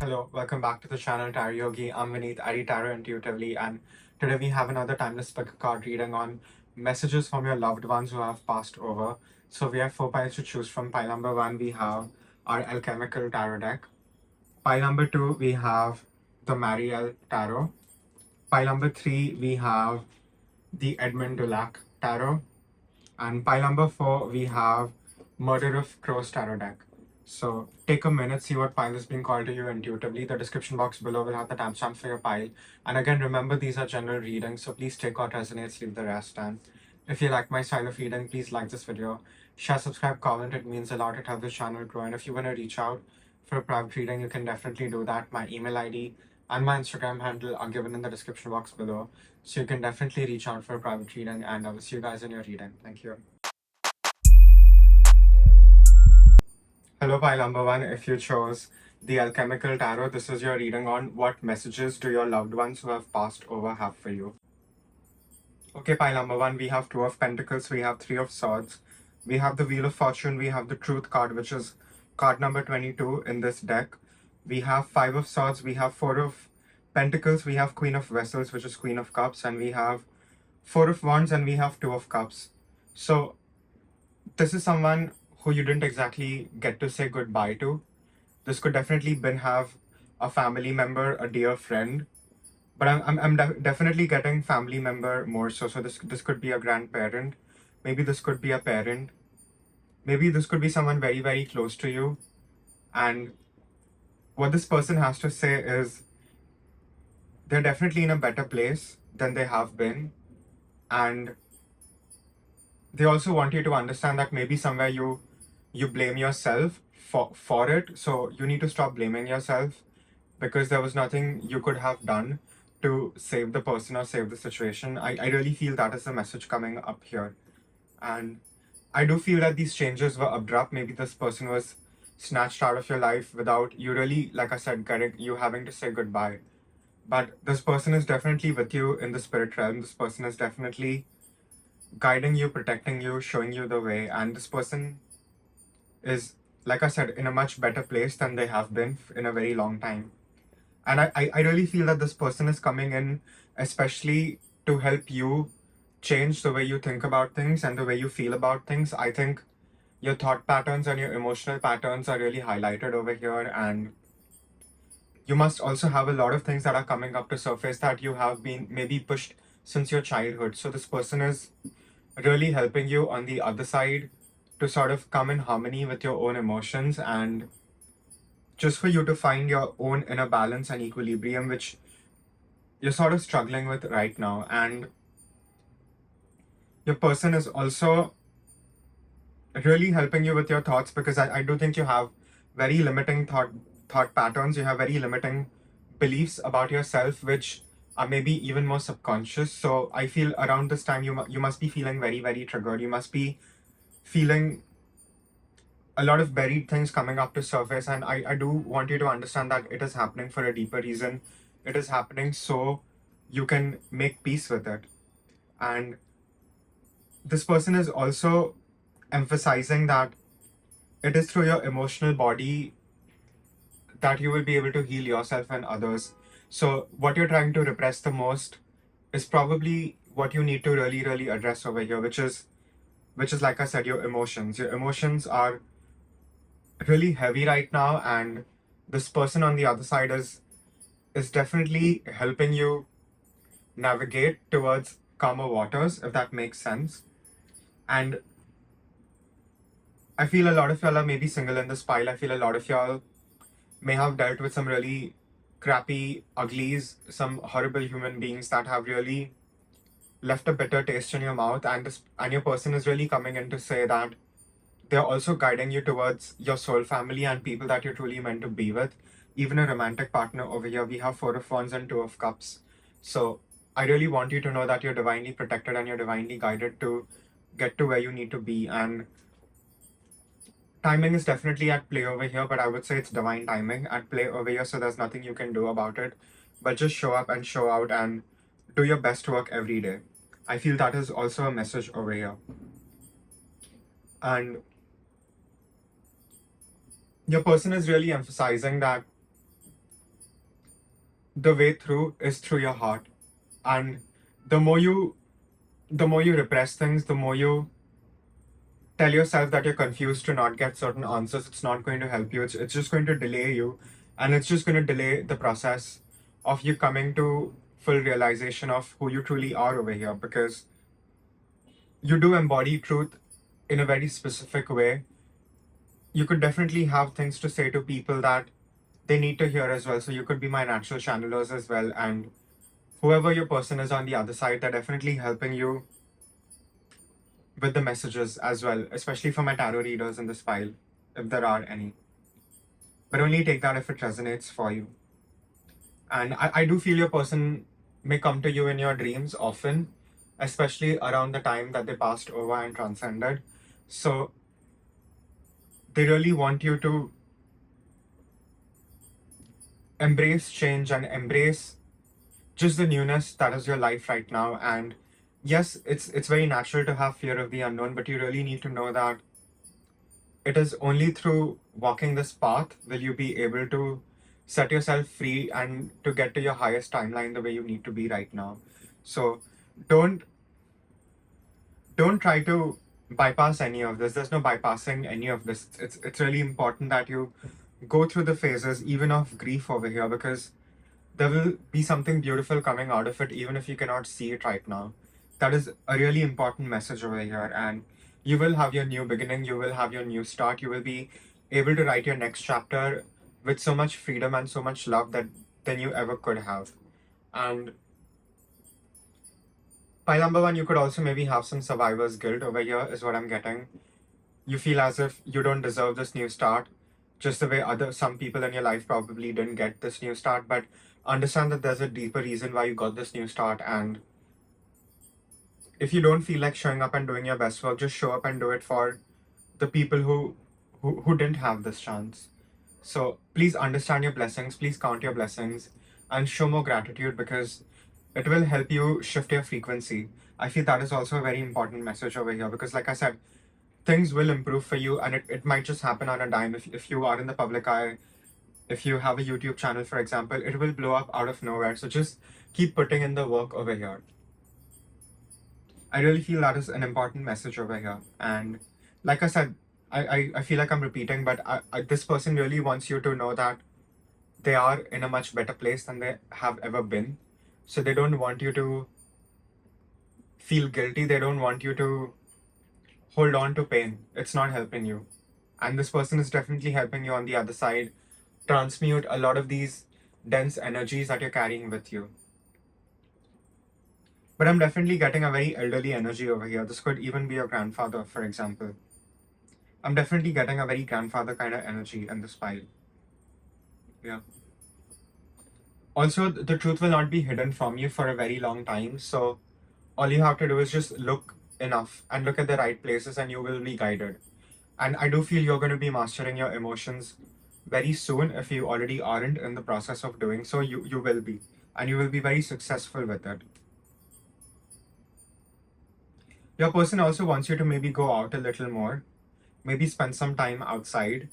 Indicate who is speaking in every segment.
Speaker 1: Hello, welcome back to the channel Tarot Yogi. I'm Vinit, I read tarot intuitively, and today we have another timeless pick card reading on messages from your loved ones who have passed over. So we have 4 piles to choose from. Pile number 1, we have our Alchemical Tarot deck. Pile number 2, we have the Mariel Tarot. Pile number 3, we have the Edmund Dulac Tarot. And pile number 4, we have Murder of Crows Tarot deck. So take a minute, see what pile is being called to you intuitively. The description box below will have the timestamp for your pile. And again, remember these are general readings, so please take what resonates, leave the rest. And if you like my style of reading, please like this video. Share, subscribe, comment, it means a lot. It helps the channel grow. And if you want to reach out for a private reading, you can definitely do that. My email ID and my Instagram handle are given in the description box below. So you can definitely reach out for a private reading, and I will see you guys in your reading. Thank you. Hello, pile number 1. If you chose the Alchemical Tarot, this is your reading on what messages do your loved ones who have passed over have for you. Okay, pile number 1, we have 2 of Pentacles, we have 3 of Swords, we have the Wheel of Fortune, we have the Truth card, which is card number 22 in this deck. We have 5 of Swords, we have 4 of Pentacles, we have Queen of Vessels, which is Queen of Cups, and we have 4 of Wands, and we have 2 of Cups. So this is someone who you didn't exactly get to say goodbye to. This could definitely have a family member, a dear friend, but I'm definitely getting family member more so. So this could be a grandparent, maybe this could be a parent, maybe this could be someone very, very close to you. And what this person has to say is they're definitely in a better place than they have been, and they also want you to understand that maybe somewhere you blame yourself for it. So you need to stop blaming yourself, because there was nothing you could have done to save the person or save the situation. I really feel that is the message coming up here. And I do feel that these changes were abrupt. Maybe this person was snatched out of your life without you really, like I said, you having to say goodbye. But this person is definitely with you in the spirit realm. This person is definitely guiding you, protecting you, showing you the way. And this person is, like I said, in a much better place than they have been in a very long time. And I really feel that this person is coming in especially to help you change the way you think about things and the way you feel about things. I think your thought patterns and your emotional patterns are really highlighted over here, and you must also have a lot of things that are coming up to surface that you have been maybe pushed since your childhood. So this person is really helping you on the other side to sort of come in harmony with your own emotions, and just for you to find your own inner balance and equilibrium, which you're sort of struggling with right now. And your person is also really helping you with your thoughts, because I do think you have very limiting thought patterns. You have very limiting beliefs about yourself, which are maybe even more subconscious. So I feel around this time you must be feeling very, very triggered. You must be feeling a lot of buried things coming up to surface, and I do want you to understand that it is happening for a deeper reason. It is happening so you can make peace with it. And this person is also emphasizing that it is through your emotional body that you will be able to heal yourself and others. So what you're trying to repress the most is probably what you need to really, really address over here, which is, like I said, your emotions. Your emotions are really heavy right now, and this person on the other side is definitely helping you navigate towards calmer waters, if that makes sense. And I feel a lot of y'all are maybe single in this pile. I feel a lot of y'all may have dealt with some really crappy uglies, some horrible human beings that have really left a bitter taste in your mouth, and your person is really coming in to say that they're also guiding you towards your soul family and people that you're truly meant to be with. Even a romantic partner over here. We have 4 of Wands and 2 of Cups. So I really want you to know that you're divinely protected and you're divinely guided to get to where you need to be. And timing is definitely at play over here, but I would say it's divine timing at play over here, so there's nothing you can do about it. But just show up and show out and do your best work every day. I feel that is also a message over here. And your person is really emphasizing that the way through is through your heart. And the more you repress things, the more you tell yourself that you're confused to not get certain answers, it's not going to help you. It's just going to delay you, and it's just going to delay the process of you coming to full realization of who you truly are over here, because you do embody truth in a very specific way. You could definitely have things to say to people that they need to hear as well. So you could be my natural channelers as well. And whoever your person is on the other side, they're definitely helping you with the messages as well, especially for my tarot readers in this file, if there are any. But only take that if it resonates for you. And I do feel your person may come to you in your dreams often, especially around the time that they passed over and transcended. So they really want you to embrace change and embrace just the newness that is your life right now. And yes, it's very natural to have fear of the unknown, but you really need to know that it is only through walking this path will you be able to set yourself free and to get to your highest timeline the way you need to be right now. So don't try to bypass any of this. There's no bypassing any of this. It's really important that you go through the phases even of grief over here, because there will be something beautiful coming out of it even if you cannot see it right now. That is a really important message over here. And you will have your new beginning, you will have your new start, you will be able to write your next chapter with so much freedom and so much love than you ever could have. And by number one, you could also maybe have some survivor's guilt over here, is what I'm getting. You feel as if you don't deserve this new start, just the way some people in your life probably didn't get this new start. But understand that there's a deeper reason why you got this new start. And if you don't feel like showing up and doing your best work, just show up and do it for the people who didn't have this chance. So please understand your blessings, please count your blessings, and show more gratitude, because it will help you shift your frequency. I feel that is also a very important message over here, because like I said, things will improve for you, and it might just happen on a dime. If you are in the public eye, if you have a YouTube channel, for example, it will blow up out of nowhere. So just keep putting in the work over here. I really feel that is an important message over here. And like I said, I feel like I'm repeating, but this person really wants you to know that they are in a much better place than they have ever been. So they don't want you to feel guilty. They don't want you to hold on to pain. It's not helping you. And this person is definitely helping you on the other side transmute a lot of these dense energies that you're carrying with you. But I'm definitely getting a very elderly energy over here. This could even be your grandfather, for example. I'm definitely getting a very grandfather kind of energy in this pile. Yeah. Also, the truth will not be hidden from you for a very long time. So all you have to do is just look enough and look at the right places, and you will be guided. And I do feel you're going to be mastering your emotions very soon. If you already aren't in the process of doing so, you will be. And you will be very successful with it. Your person also wants you to maybe go out a little more. Maybe spend some time outside.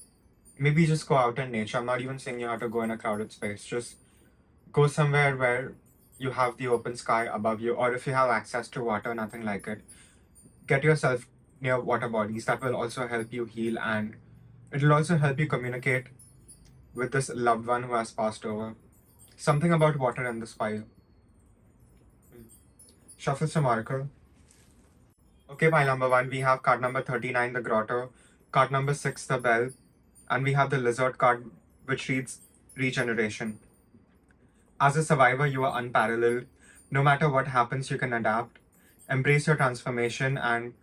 Speaker 1: Maybe just go out in nature. I'm not even saying you have to go in a crowded space. Just go somewhere where you have the open sky above you, or if you have access to water, nothing like it. Get yourself near water bodies. That will also help you heal, and it will also help you communicate with this loved one who has passed over. Something about water in this pile. Shuffle some oracle. Okay, pile number one, we have card number 39, the grotto, card number 6, the bell, and we have the lizard card, which reads regeneration. As a survivor, you are unparalleled. No matter what happens, you can adapt. Embrace your transformation and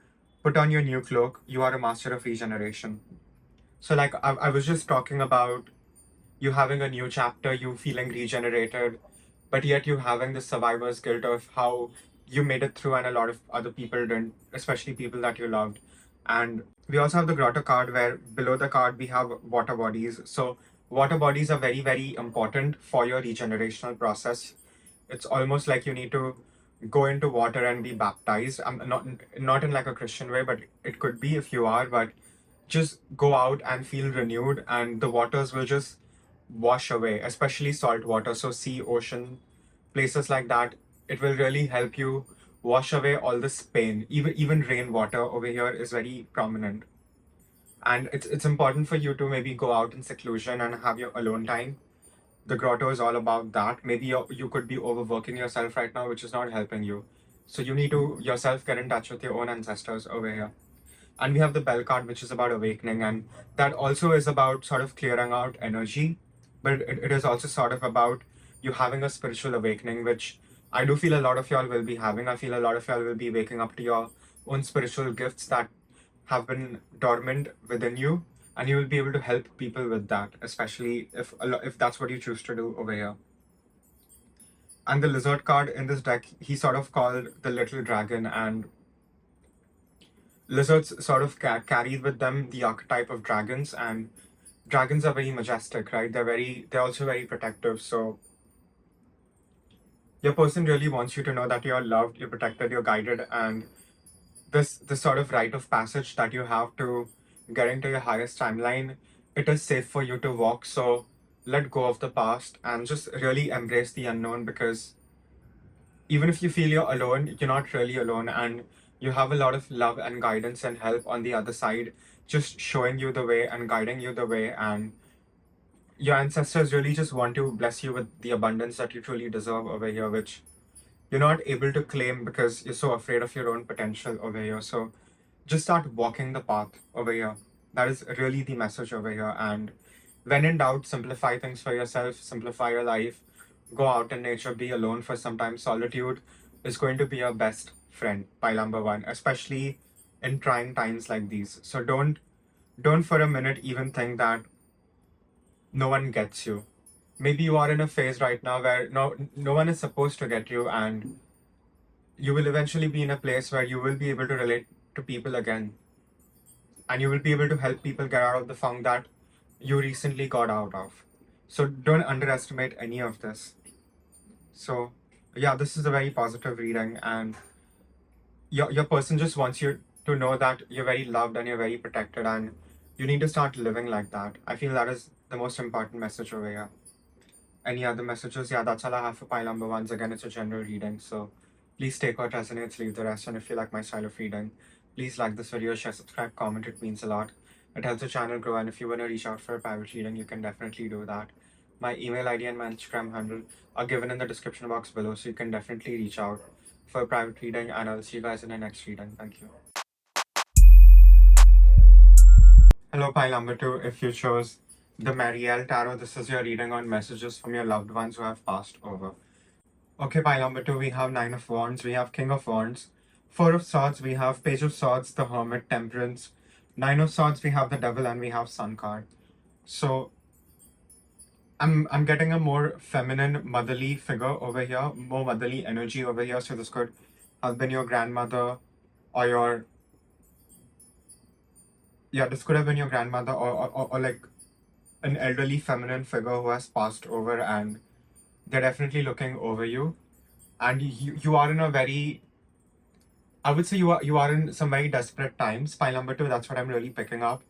Speaker 1: put on your new cloak. You are a master of regeneration. So like I was just talking about you having a new chapter, you feeling regenerated, but yet you having this survivor's guilt of how you made it through and a lot of other people didn't, especially people that you loved. And we also have the grotto card, where below the card we have water bodies. So water bodies are very, very important for your regenerational process. It's almost like you need to go into water and be baptized. I'm not in like a Christian way, but it could be if you are. But just go out and feel renewed, and the waters will just wash away, especially salt water. So sea, ocean, places like that, it will really help you wash away all this pain. Even rainwater over here is very prominent. And it's important for you to maybe go out in seclusion and have your alone time. The grotto is all about that. Maybe you could be overworking yourself right now, which is not helping you. So you need to yourself get in touch with your own ancestors over here. And we have the bell card, which is about awakening, and that also is about sort of clearing out energy, but it is also sort of about you having a spiritual awakening, which I do feel a lot of y'all will be having. I feel a lot of y'all will be waking up to your own spiritual gifts that have been dormant within you, and you will be able to help people with that, especially if that's what you choose to do over here. And the lizard card in this deck, he sort of called the little dragon, and lizards sort of carry with them the archetype of dragons, and dragons are very majestic, right? They're also very protective. So your person really wants you to know that you're loved, you're protected, you're guided, and this sort of rite of passage that you have to getting to your highest timeline, it is safe for you to walk. So let go of the past and just really embrace the unknown, because even if you feel you're alone, you're not really alone, and you have a lot of love and guidance and help on the other side, just showing you the way and guiding you the way. And your ancestors really just want to bless you with the abundance that you truly deserve over here, which you're not able to claim because you're so afraid of your own potential over here. So just start walking the path over here. That is really the message over here. And when in doubt, simplify things for yourself, simplify your life, go out in nature, be alone for some time. Solitude is going to be your best friend, pile number one, especially in trying times like these. So don't for a minute even think that no one gets you. Maybe you are in a phase right now where no one is supposed to get you, and you will eventually be in a place where you will be able to relate to people again, and you will be able to help people get out of the funk that you recently got out of. So don't underestimate any of this. So yeah, this is a very positive reading, and your person just wants you to know that you're very loved and you're very protected, and you need to start living like that. I feel that is the most important message over here. Any other messages? Yeah, that's all I have for pile number one. Again, it's a general reading, so please take what resonates, leave the rest. And if you like my style of reading, please like this video, share, subscribe, comment. It means a lot. It helps the channel grow. And if you want to reach out for a private reading, you can definitely do that. My email ID and my Instagram handle are given in the description box below, so you can definitely reach out for a private reading. And I'll see you guys in the next reading. Thank you. Hello, pile number two. If you chose the Marielle Tarot, this is your reading on messages from your loved ones who have passed over. Okay, pile number two, we have Nine of Wands, we have King of Wands, Four of Swords, we have Page of Swords, the Hermit, Temperance, Nine of Swords, we have the Devil, and we have Sun card. So I'm getting a more feminine, motherly figure over here, more motherly energy over here. So this could have been your grandmother or your this could have been your grandmother or like an elderly feminine figure who has passed over, and they're definitely looking over you. And you are in a very, I would say you are in some very desperate times. Pile number two, that's what I'm really picking up.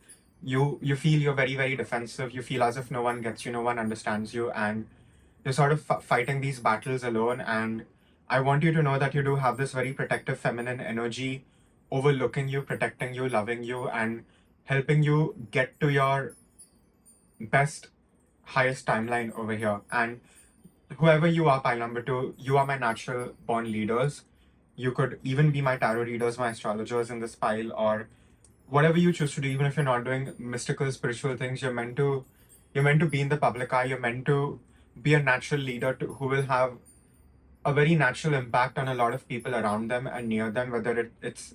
Speaker 1: You feel you're very, very defensive. You feel as if no one gets you, no one understands you, and you're sort of fighting these battles alone. And I want you to know that you do have this very protective feminine energy overlooking you, protecting you, loving you, and helping you get to your best, highest timeline over here. And whoever you are, pile number two, you are my natural born leaders. You could even be my tarot readers, my astrologers in this pile, or whatever you choose to do. Even if you're not doing mystical, spiritual things, you're meant to be in the public eye. You're meant to be a natural leader who will have a very natural impact on a lot of people around them and near them, whether it's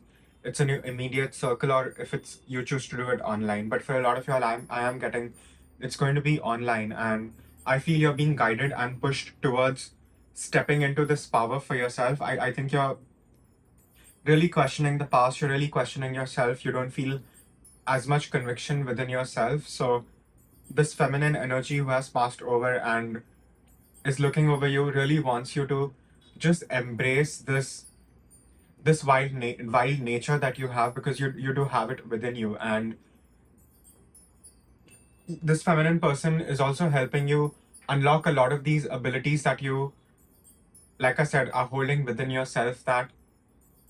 Speaker 1: an immediate circle or if it's you choose to do it online. But for a lot of y'all, I am getting it's going to be online, and I feel you're being guided and pushed towards stepping into this power for yourself. I think you're really questioning the past, you're really questioning yourself, you don't feel as much conviction within yourself. So this feminine energy who has passed over and is looking over you really wants you to just embrace this wild nature that you have, because you do have it within you. And this feminine person is also helping you unlock a lot of these abilities that you, like I said, are holding within yourself that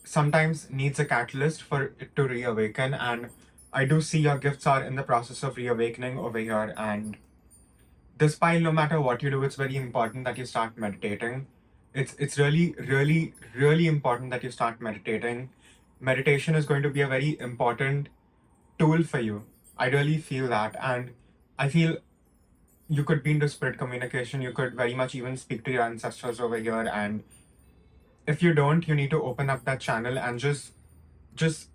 Speaker 1: sometimes needs a catalyst for it to reawaken. And I do see your gifts are in the process of reawakening over here. And this pile, no matter what you do, it's very important that you start meditating. It's really, really, really important that you start meditating. Meditation is going to be a very important tool for you. I really feel that. And I feel you could be into spirit communication. You could very much even speak to your ancestors over here. And if you don't, you need to open up that channel and just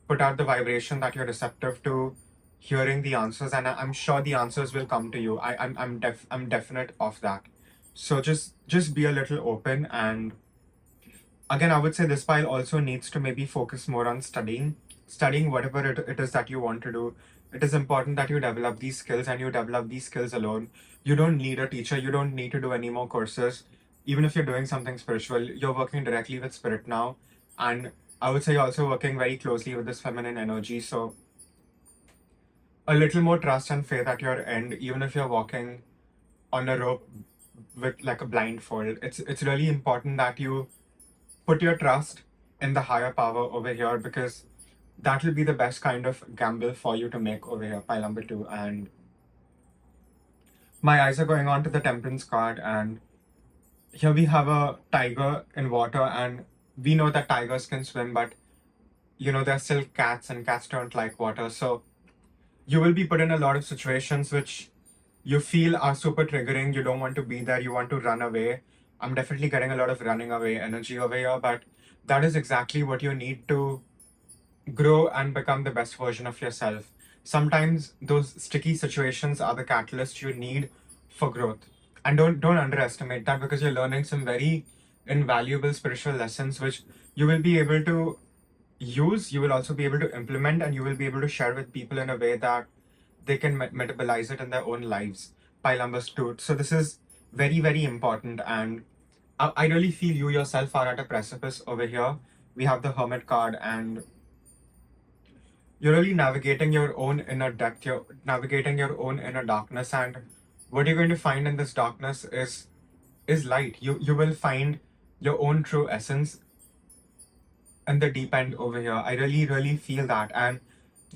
Speaker 1: put out the vibration that you're receptive to hearing the answers, and I'm sure the answers will come to you. I'm definite of that. So just be a little open. And again, I would say this pile also needs to maybe focus more on studying whatever it is that you want to do. It is important that you develop these skills, and you develop these skills alone. You don't need a teacher, you don't need to do any more courses. Even if you're doing something spiritual, you're working directly with spirit now. And I would say you're also working very closely with this feminine energy. So a little more trust and faith at your end, even if you're walking on a rope with like a blindfold. It's really important that you put your trust in the higher power over here, because that will be the best kind of gamble for you to make over here, pile number 2. And my eyes are going on to the temperance card, and here we have a tiger in water, and we know that tigers can swim, but they're still cats, and cats don't like water. So you will be put in a lot of situations which you feel are super triggering. You don't want to be there, you want to run away. I'm definitely getting a lot of running away energy over here, but that is exactly what you need to grow and become the best version of yourself. Sometimes those sticky situations are the catalyst you need for growth. And don't underestimate that, because you're learning some very invaluable spiritual lessons which you will be able to use, you will also be able to implement, and you will be able to share with people in a way that they can metabolize it in their own lives. Pile number 2. So this is very, very important. And I really feel you yourself are at a precipice over here. We have the Hermit card, and you're really navigating your own inner depth, you're navigating your own inner darkness. And what you're going to find in this darkness is light. You will find your own true essence in the deep end over here. I really, really feel that. And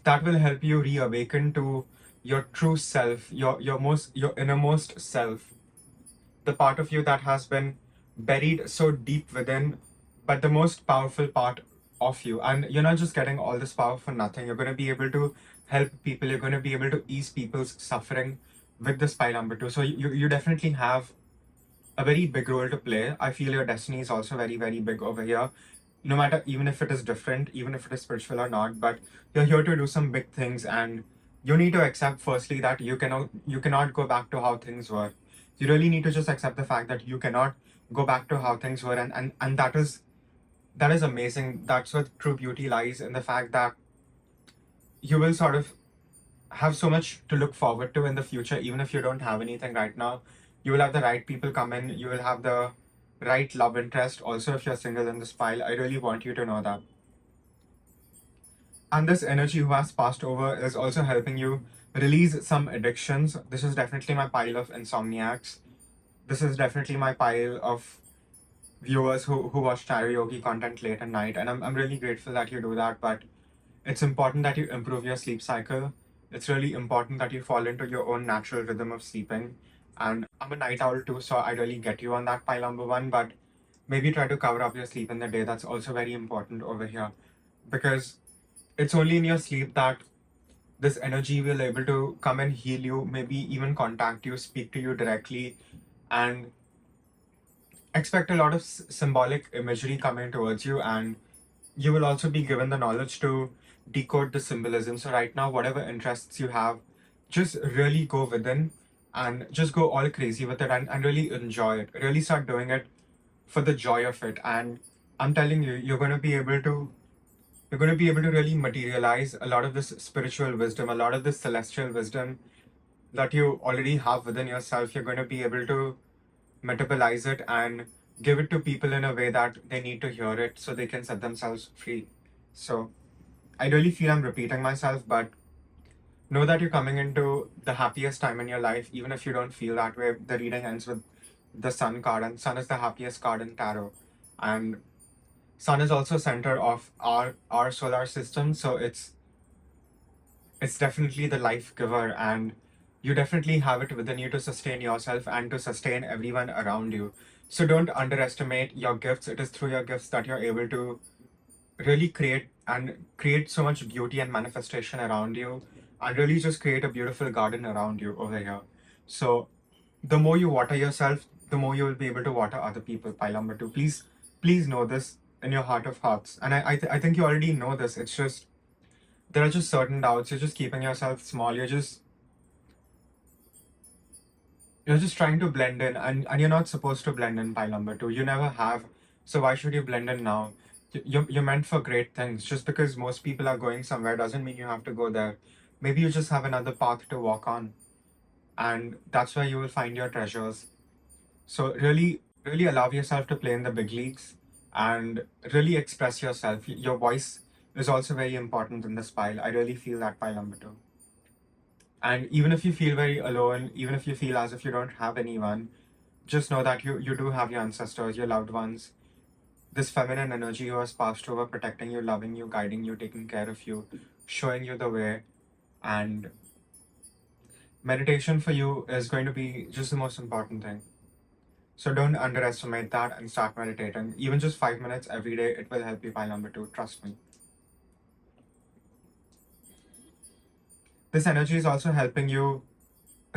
Speaker 1: that will help you reawaken to your true self, your innermost self, the part of you that has been buried so deep within, but the most powerful part of you. And you're not just getting all this power for nothing. You're going to be able to help people, you're going to be able to ease people's suffering with this pile number 2. So you definitely have a very big role to play. I feel your destiny is also very, very big over here. No matter, even if it is different, even if it is spiritual or not, but you're here to do some big things. And you need to accept firstly that you cannot go back to how things were. You really need to just accept the fact that you cannot go back to how things were. And that is amazing. That's what true beauty lies in, the fact that you will sort of have so much to look forward to in the future. Even if you don't have anything right now, you will have the right people come in, you will have the right love interest. Also, if you're single in this pile, I really want you to know that. And this energy who has passed over is also helping you release some addictions. This is definitely my pile of insomniacs. This is definitely my pile of viewers who watch karaoke content late at night. And I'm really grateful that you do that. But it's important that you improve your sleep cycle. It's really important that you fall into your own natural rhythm of sleeping. And I'm a night owl too, so I really get you on that pile number 1. But maybe try to cover up your sleep in the day. That's also very important over here, because it's only in your sleep that this energy will able to come and heal you, maybe even contact you, speak to you directly. And expect a lot of symbolic imagery coming towards you. And you will also be given the knowledge to decode the symbolism. So right now, whatever interests you have, just really go within and just go all crazy with it, and really enjoy it. Really start doing it for the joy of it. And I'm telling you, you're going to be able to really materialize a lot of this spiritual wisdom, a lot of this celestial wisdom that you already have within yourself. You're going to be able to metabolize it and give it to people in a way that they need to hear it so they can set themselves free. So I really feel I'm repeating myself, but know that you're coming into the happiest time in your life, even if you don't feel that way. The reading ends with the Sun card, and Sun is the happiest card in tarot. And Sun is also center of our solar system, so it's definitely the life giver, and you definitely have it within you to sustain yourself and to sustain everyone around you. So don't underestimate your gifts. It is through your gifts that you're able to really create so much beauty and manifestation around you, and really just create a beautiful garden around you over here. So the more you water yourself, the more you will be able to water other people. Pile number two, please know this in your heart of hearts. And I think you already know this. It's just there are just certain doubts. You're just keeping yourself small. You're just trying to blend in, and you're not supposed to blend in. Pile number two, you never have. So why should you blend in now? You're meant for great things. Just because most people are going somewhere doesn't mean you have to go there. Maybe you just have another path to walk on, and that's where you will find your treasures. So really allow yourself to play in the big leagues and really express yourself. Your voice is also very important in this pile. I really feel that, pile number two. And even if you feel very alone, even if you feel as if you don't have anyone, just know that you do have your ancestors, your loved ones, this feminine energy who has passed over, protecting you, loving you, guiding you, taking care of you, showing you the way. And meditation for you is going to be just the most important thing. So don't underestimate that and start meditating. Even just 5 minutes every day, it will help you, pile number two. Trust me. This energy is also helping you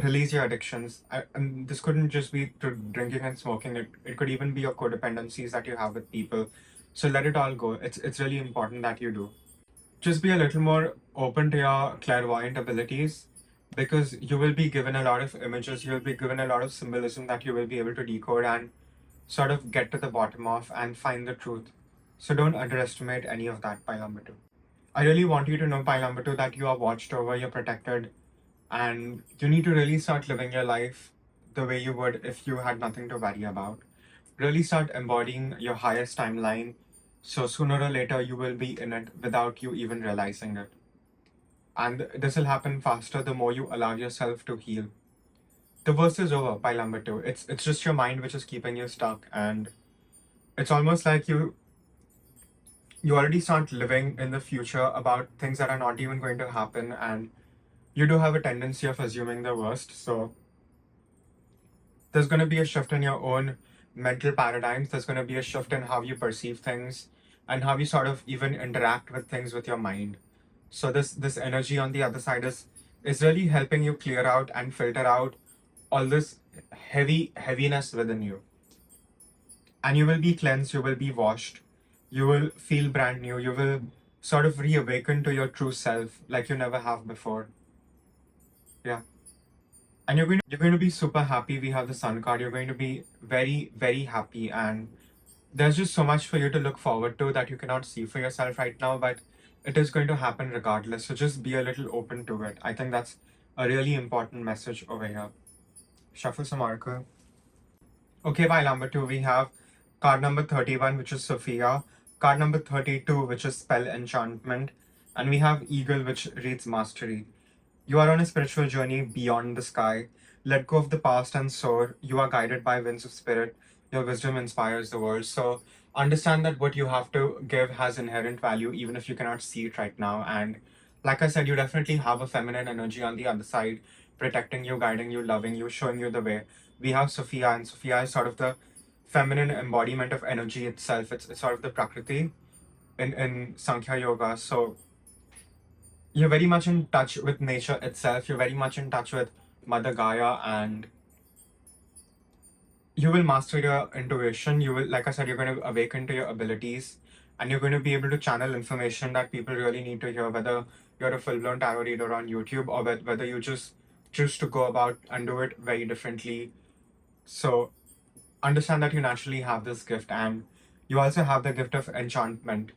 Speaker 1: release your addictions. And this couldn't just be to drinking and smoking. It could even be your codependencies that you have with people. So let it all go. It's really important that you do. Just be a little more open to your clairvoyant abilities, because you will be given a lot of images, you will be given a lot of symbolism that you will be able to decode and sort of get to the bottom of and find the truth. So don't underestimate any of that, pile number two. I really want you to know, pile number two, that you are watched over, you're protected, and you need to really start living your life the way you would if you had nothing to worry about. Really start embodying your highest timeline, so sooner or later you will be in it without you even realizing it. And this will happen faster the more you allow yourself to heal. The worst is over, pile number two. It's just your mind which is keeping you stuck, and it's almost like you already start living in the future about things that are not even going to happen, and you do have a tendency of assuming the worst. So there's going to be a shift in your own mental paradigms. There's going to be a shift in how you perceive things and how you sort of even interact with things with your mind. So this energy on the other side is really helping you clear out and filter out all this heaviness within you. And you will be cleansed, you will be washed, you will feel brand new, you will sort of reawaken to your true self like you never have before. Yeah. And you're going to be super happy. We have the Sun card. You're going to be very, very happy, and there's just so much for you to look forward to that you cannot see for yourself right now, but it is going to happen regardless. So just be a little open to it. I think that's a really important message over here. Shuffle some oracle. Okay, by number two, we have card number 31, which is Sophia, card number 32, which is Spell Enchantment, and we have Eagle, which reads Mastery. You are on a spiritual journey beyond the sky. Let go of the past and soar. You are guided by winds of spirit. Your wisdom inspires the world. So understand that what you have to give has inherent value, even if you cannot see it right now. And like I said, you definitely have a feminine energy on the other side, protecting you, guiding you, loving you, showing you the way. We have Sophia, and Sophia is sort of the feminine embodiment of energy itself. It's sort of the Prakriti in Sankhya Yoga. So you're very much in touch with nature itself. You're very much in touch with Mother Gaia, and you will master your intuition. You will, like I said, you're going to awaken to your abilities, and you're going to be able to channel information that people really need to hear, whether you're a full-blown tarot reader on YouTube or whether you just choose to go about and do it very differently. So understand that you naturally have this gift, and you also have the gift of enchantment.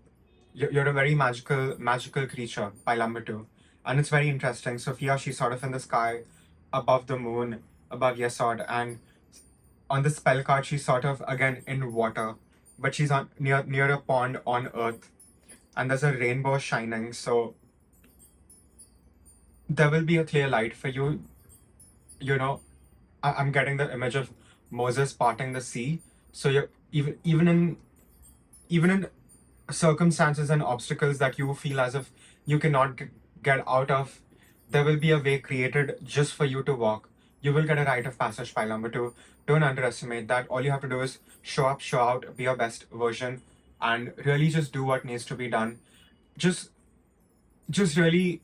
Speaker 1: You're a very magical creature, by number two. And it's very interesting. Sophia, she's sort of in the sky, above the moon, above Yesod, and on the spell card, she's sort of again in water, but she's on near a pond on Earth, and there's a rainbow shining. So there will be a clear light for you. you know, I'm getting the image of Moses parting the sea. So you're even in circumstances and obstacles that you feel as if you cannot get out of, there will be a way created just for you to walk. You will get a rite of passage. Pile number two. Don't underestimate that. All you have to do is show up, show out, be your best version, and really just do what needs to be done. Just, just really,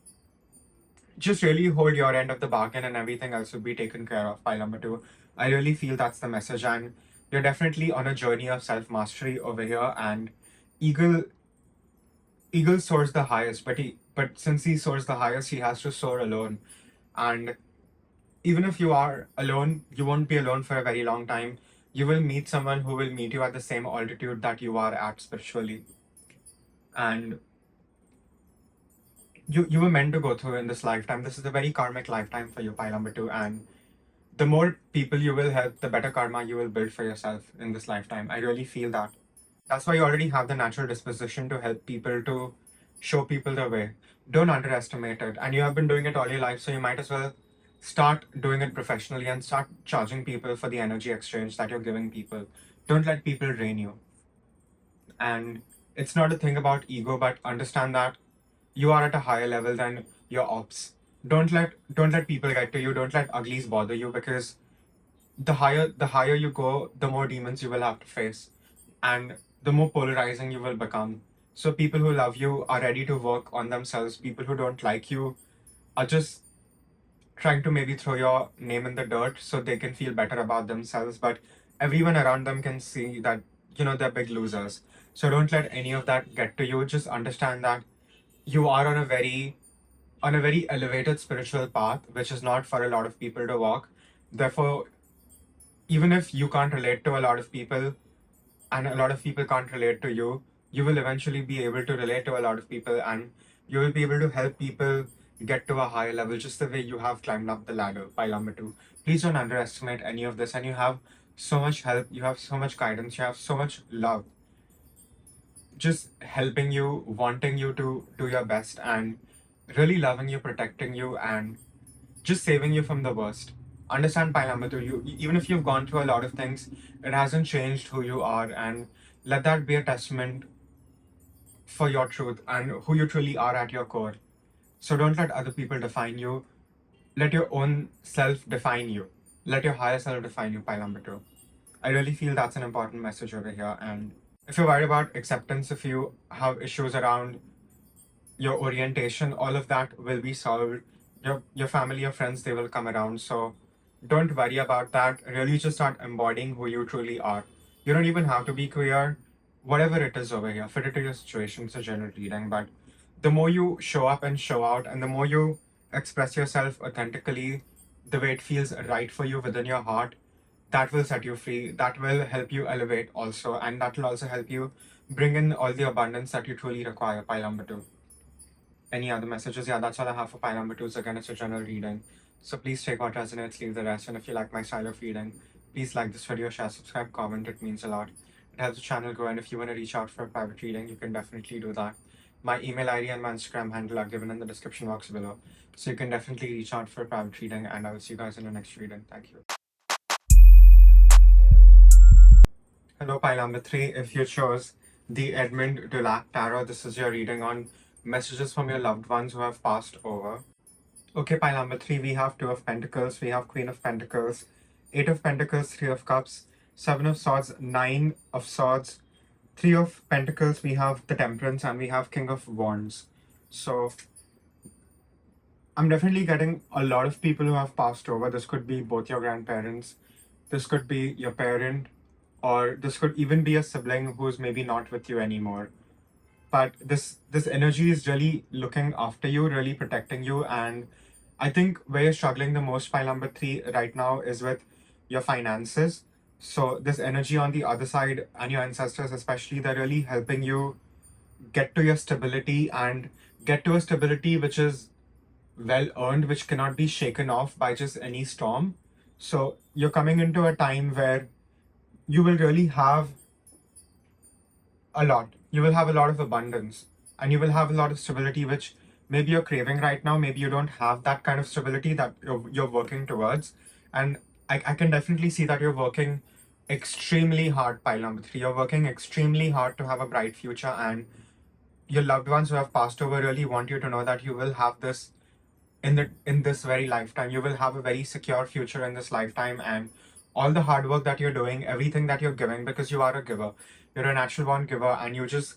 Speaker 1: just really hold your end of the bargain, and everything else will be taken care of. Pile number two. I really feel that's the message, and you're definitely on a journey of self mastery over here. And Eagle Eagle soars the highest, but since he soars the highest, he has to soar alone. And even if you are alone, you won't be alone for a very long time. You will meet someone who will meet you at the same altitude that you are at spiritually. And you were meant to go through in this lifetime. This is a very karmic lifetime for you, pile number two. And the more people you will help, the better karma you will build for yourself in this lifetime. I really feel that. That's why you already have the natural disposition to help people, to show people the way. Don't underestimate it. And you have been doing it all your life, so you might as well start doing it professionally and start charging people for the energy exchange that you're giving people. Don't let people drain you. And it's not a thing about ego, but understand that you are at a higher level than your ops. Don't let people get to you. Don't let uglies bother you, because the higher you go, the more demons you will have to face, and the more polarizing you will become. So people who love you are ready to work on themselves. People who don't like you are just trying to maybe throw your name in the dirt so they can feel better about themselves. But everyone around them can see that, they're big losers. So don't let any of that get to you. Just understand that you are on a very elevated spiritual path, which is not for a lot of people to walk. Therefore, even if you can't relate to a lot of people and a lot of people can't relate to you, you will eventually be able to relate to a lot of people, and you will be able to help people get to a higher level just the way you have climbed up the ladder. Pile number two. Please don't underestimate any of this. And you have so much help, you have so much guidance, you have so much love just helping you, wanting you to do your best, and really loving you, protecting you, and just saving you from the worst. Understand, Painamatu, even if you've gone through a lot of things, it hasn't changed who you are, and let that be a testament for your truth and who you truly are at your core. So don't let other people define you. Let your own self define you. Let your higher self define you, Painamatu. I really feel that's an important message over here. And if you're worried about acceptance, if you have issues around your orientation, all of that will be solved. Your family, your friends, they will come around. So don't worry about that. Really just start embodying who you truly are. You don't even have to be queer. Whatever it is over here, fit it to your situation. It's a general reading. But the more you show up and show out, and the more you express yourself authentically, the way it feels right for you within your heart, that will set you free. That will help you elevate also. And that will also help you bring in all the abundance that you truly require. Pile number two. Any other messages? Yeah, that's all I have for pile number two. So again, it's a general reading. So please take what resonates, leave the rest. And if you like my style of reading, please like this video, share, subscribe, comment. It means a lot. It helps the channel grow. And if you want to reach out for a private reading, you can definitely do that. My email ID and my Instagram handle are given in the description box below. So you can definitely reach out for a private reading. And I will see you guys in the next reading. Thank you. Hello, pile number three. If you chose the Edmund Dulac Tarot, this is your reading on messages from your loved ones who have passed over. Okay, pile number three, we have Two of Pentacles, we have Queen of Pentacles, Eight of Pentacles, Three of Cups, Seven of Swords, Nine of Swords, Three of Pentacles, we have the Temperance, and we have King of Wands. So I'm definitely getting a lot of people who have passed over. This could be both your grandparents, this could be your parent, or this could even be a sibling who's maybe not with you anymore. But this energy is really looking after you, really protecting you. And I think where you're struggling the most, pile number three, right now is with your finances. So this energy on the other side, and your ancestors especially, they're really helping you get to your stability, and get to a stability which is well earned, which cannot be shaken off by just any storm. So you're coming into a time where you will really have a lot. You will have a lot of abundance, and you will have a lot of stability, which maybe you're craving right now, maybe you don't have that kind of stability that you're working towards. And I can definitely see that you're working extremely hard, pile number 3. You're working extremely hard to have a bright future, and your loved ones who have passed over really want you to know that you will have this in this very lifetime. You will have a very secure future in this lifetime, and all the hard work that you're doing, everything that you're giving, because you are a giver, you're a natural born giver, and you just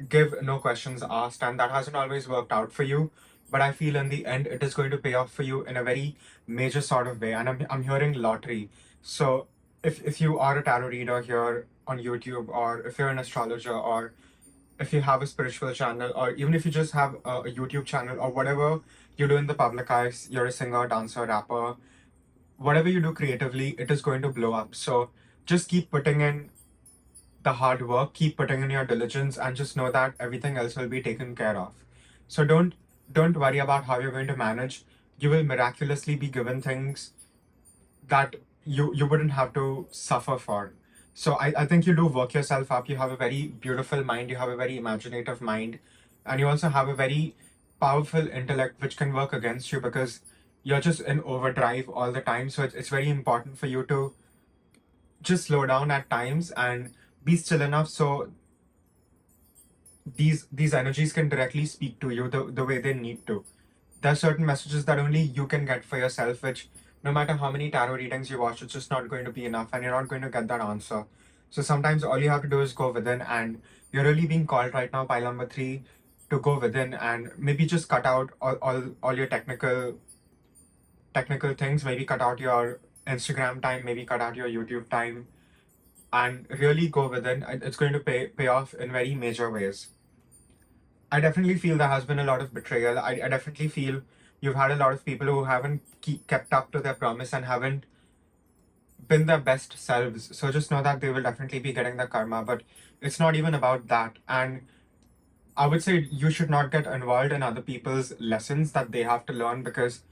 Speaker 1: give no questions asked, and that hasn't always worked out for you, but I feel in the end it is going to pay off for you in a very major sort of way. And I'm hearing lottery. So if you are a tarot reader here on YouTube, or if you're an astrologer, or if you have a spiritual channel, or even if you just have a YouTube channel, or whatever you do in the public eyes, you're a singer, dancer, rapper, whatever you do creatively, it is going to blow up. So just keep putting in the hard work, keep putting in your diligence, and just know that everything else will be taken care of. So don't worry about how you're going to manage. You will miraculously be given things that you wouldn't have to suffer for. So I think you do work yourself up. You have a very beautiful mind, you have a very imaginative mind, and you also have a very powerful intellect which can work against you because you're just in overdrive all the time. So it's very important for you to just slow down at times and be still enough so these energies can directly speak to you the way they need to. There are certain messages that only you can get for yourself, which no matter how many tarot readings you watch, it's just not going to be enough, and you're not going to get that answer. So sometimes all you have to do is go within, and you're really being called right now, pile number 3, to go within and maybe just cut out all your technical things, maybe cut out your Instagram time, maybe cut out your YouTube time, and really go within. It's going to pay off in very major ways. I definitely feel there has been a lot of betrayal. I definitely feel you've had a lot of people who haven't kept up to their promise and haven't been their best selves. So just know that they will definitely be getting their karma, but it's not even about that. And I would say you should not get involved in other people's lessons that they have to learn, because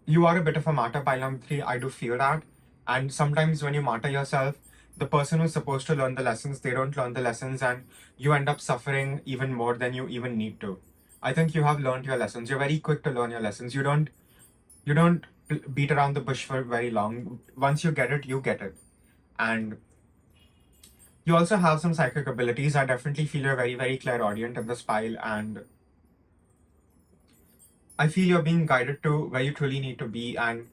Speaker 1: you are a bit of a martyr, pile number 3. I do feel that. And sometimes when you martyr yourself, the person who's supposed to learn the lessons, they don't learn the lessons, and you end up suffering even more than you even need to. I think you have learned your lessons. You're very quick to learn your lessons. You don't beat around the bush for very long. Once you get it, you get it. And you also have some psychic abilities. I definitely feel you're very, very clairaudient in this pile, and I feel you're being guided to where you truly need to be, and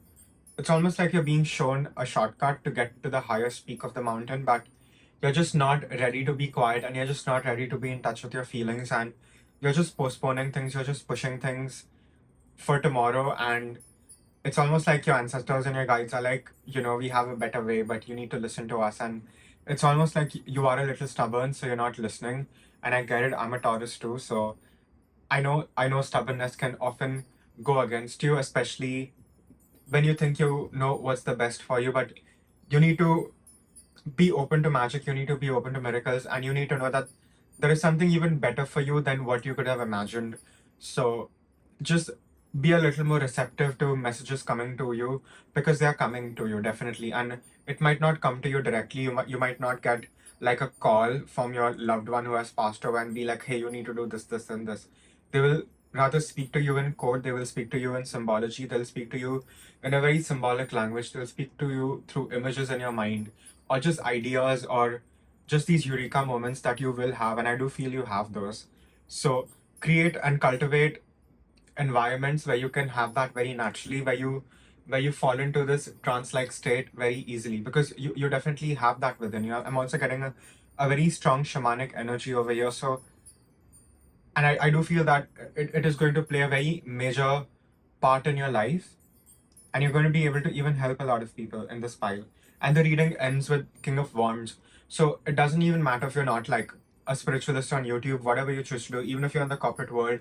Speaker 1: it's almost like you're being shown a shortcut to get to the highest peak of the mountain, but you're just not ready to be quiet, and you're just not ready to be in touch with your feelings, and you're just postponing things, you're just pushing things for tomorrow. And it's almost like your ancestors and your guides are like, we have a better way, but you need to listen to us. And it's almost like you are a little stubborn, so you're not listening. And I get it, I'm a Taurus too, so I know stubbornness can often go against you, especially when you think you know what's the best for you. But you need to be open to magic, you need to be open to miracles, and you need to know that there is something even better for you than what you could have imagined. So just be a little more receptive to messages coming to you, because they are coming to you definitely. And it might not come to you directly. You might not get like a call from your loved one who has passed away and be like, hey, you need to do this, this, and this. They will rather speak to you in code, they will speak to you in symbology, they'll speak to you in a very symbolic language, they'll speak to you through images in your mind, or just ideas, or just these eureka moments that you will have. And I do feel you have those. So create and cultivate environments where you can have that very naturally, where you fall into this trance-like state very easily, because you definitely have that within you. I'm also getting a very strong shamanic energy over here. So, and I do feel that it is going to play a very major part in your life, and you're going to be able to even help a lot of people in this pile. And the reading ends with King of Wands. So it doesn't even matter if you're not like a spiritualist on YouTube, whatever you choose to do, even if you're in the corporate world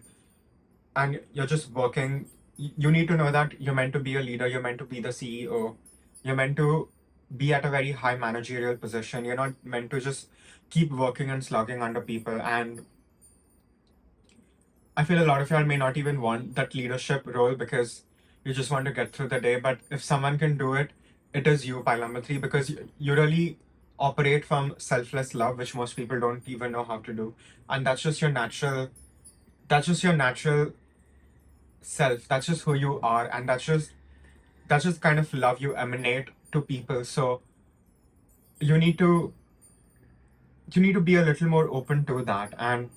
Speaker 1: and you're just working, you need to know that you're meant to be a leader, you're meant to be the CEO, you're meant to be at a very high managerial position. You're not meant to just keep working and slugging under people. And I feel a lot of y'all may not even want that leadership role because you just want to get through the day. But if someone can do it, it is you, pile number 3, because you really operate from selfless love, which most people don't even know how to do. And that's just your natural self. That's just who you are, and that's just kind of love you emanate to people. So you need to be a little more open to that. And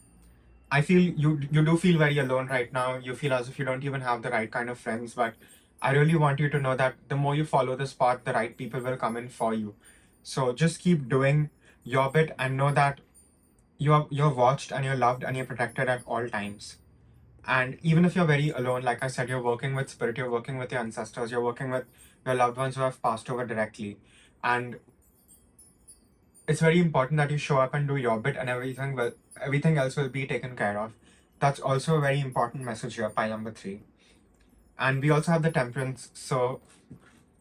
Speaker 1: I feel you do feel very alone right now. You feel as if you don't even have the right kind of friends, but I really want you to know that the more you follow this path, the right people will come in for you. So just keep doing your bit and know that you're watched and you're loved and you're protected at all times. And even if you're very alone, like I said, you're working with spirit, you're working with your ancestors, you're working with your loved ones who have passed over directly. And it's very important that you show up and do your bit, and everything else will be taken care of. That's also a very important message here, pile number 3. And we also have the temperance, so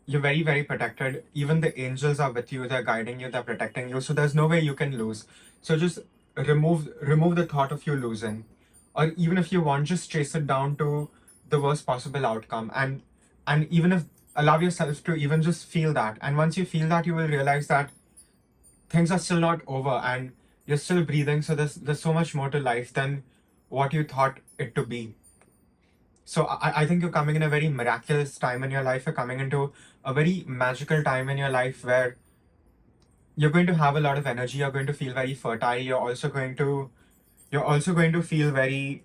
Speaker 1: you're very, very protected. Even the angels are with you, they're guiding you, they're protecting you, so there's no way you can lose. So just remove the thought of you losing. Or even if you want, just chase it down to the worst possible outcome. And even if allow yourself to even just feel that. And once you feel that, you will realize that things are still not over and you're still breathing. So there's so much more to life than what you thought it to be. So I think you're coming in a very miraculous time in your life. You're coming into a very magical time in your life where you're going to have a lot of energy. You're going to feel very fertile. You're also going to feel very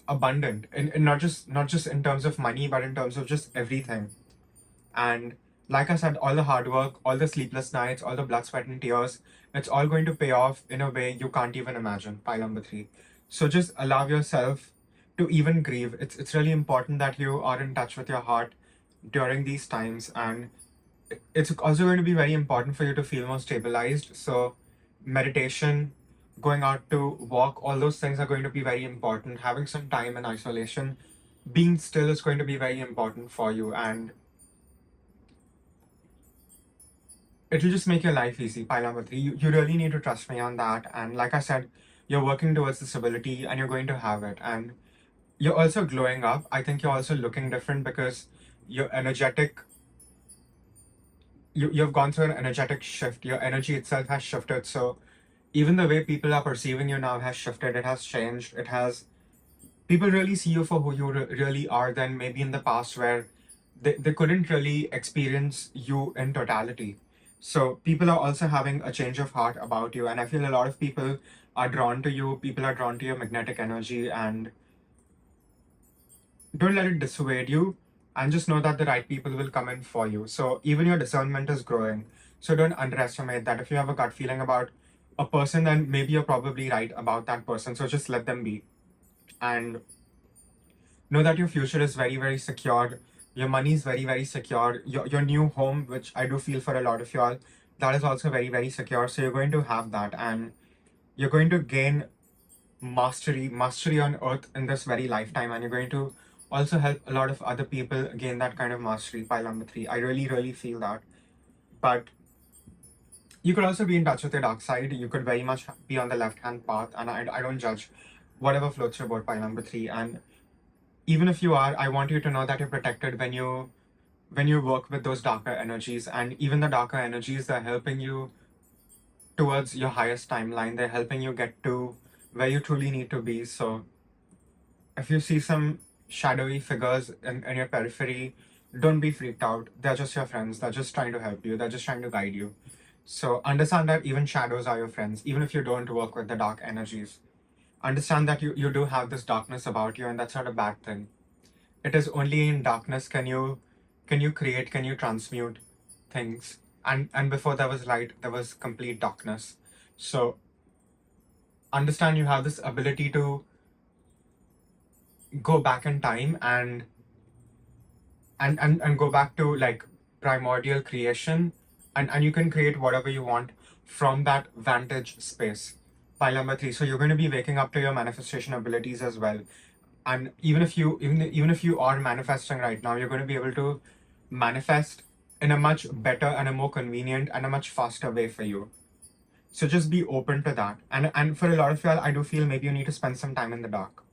Speaker 1: abundant, in not just in terms of money, but in terms of just everything. And like I said, all the hard work, all the sleepless nights, all the blood, sweat, and tears, it's all going to pay off in a way you can't even imagine. Pile number 3. So just allow yourself to even grieve. It's really important that you are in touch with your heart during these times. And it's also going to be very important for you to feel more stabilized. So meditation, going out to walk, all those things are going to be very important. Having some time in isolation, being still is going to be very important for you. And it'll just make your life easy. Pile number 3. You really need to trust me on that. And like I said, you're working towards this ability and you're going to have it. And you're also glowing up. I think you're also looking different because you're energetic. You've gone through an energetic shift. Your energy itself has shifted. So even the way people are perceiving you now has shifted. It has changed. People really see you for who you really are than maybe in the past where they couldn't really experience you in totality. So people are also having a change of heart about you. And I feel a lot of people are drawn to you. People are drawn to your magnetic energy, and don't let it dissuade you, and just know that the right people will come in for you. So even your discernment is growing. So don't underestimate that. If you have a gut feeling about a person, then maybe you're probably right about that person. So just let them be. And know that your future is very, very secure. Your money is very, very secure. Your new home, which I do feel for a lot of y'all, that is also very, very secure. So you're going to have that, and you're going to gain mastery on earth in this very lifetime, and you're going to also help a lot of other people gain that kind of mastery. Pile number 3. I really, really feel that. But you could also be in touch with your dark side. You could very much be on the left-hand path, and I don't judge whatever floats your boat. Pile number 3. And even if you are, I want you to know that you're protected when you work with those darker energies. And even the darker energies, they're helping you towards your highest timeline. They're helping you get to where you truly need to be. So if you see some shadowy figures in your periphery, don't be freaked out. They're just your friends. They're just trying to help you. They're just trying to guide you. So understand that even shadows are your friends, even if you don't work with the dark energies. Understand that you do have this darkness about you, and that's not a bad thing. It is only in darkness can you create, can you transmute things. And before there was light, there was complete darkness. So understand you have this ability to go back in time and go back to like primordial creation, and you can create whatever you want from that vantage space. Pile number 3. So you're going to be waking up to your manifestation abilities as well. And even if you are manifesting right now, you're going to be able to manifest in a much better and a more convenient and a much faster way for you. So just be open to that. And for a lot of y'all, I do feel maybe you need to spend some time in the dark,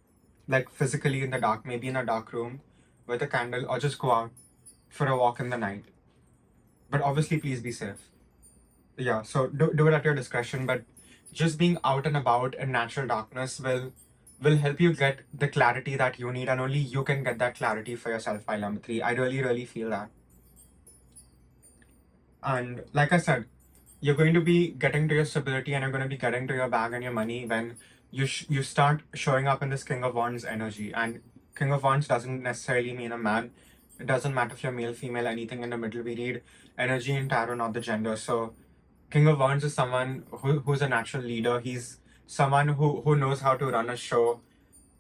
Speaker 1: like physically in the dark, maybe in a dark room with a candle, or just go out for a walk in the night. But obviously, please be safe. So do it at your discretion. But just being out and about in natural darkness will will help you get the clarity that you need, and only you can get that clarity for yourself, pile number 3. I really, really feel that. And like I said, you're going to be getting to your stability and you're going to be getting to your bag and your money when you start showing up in this King of Wands energy. And King of Wands doesn't necessarily mean a man. It doesn't matter if you're male, female, anything in the middle. We read energy in tarot, not the gender. So King of Wands is someone who's a natural leader. He's someone who knows how to run a show,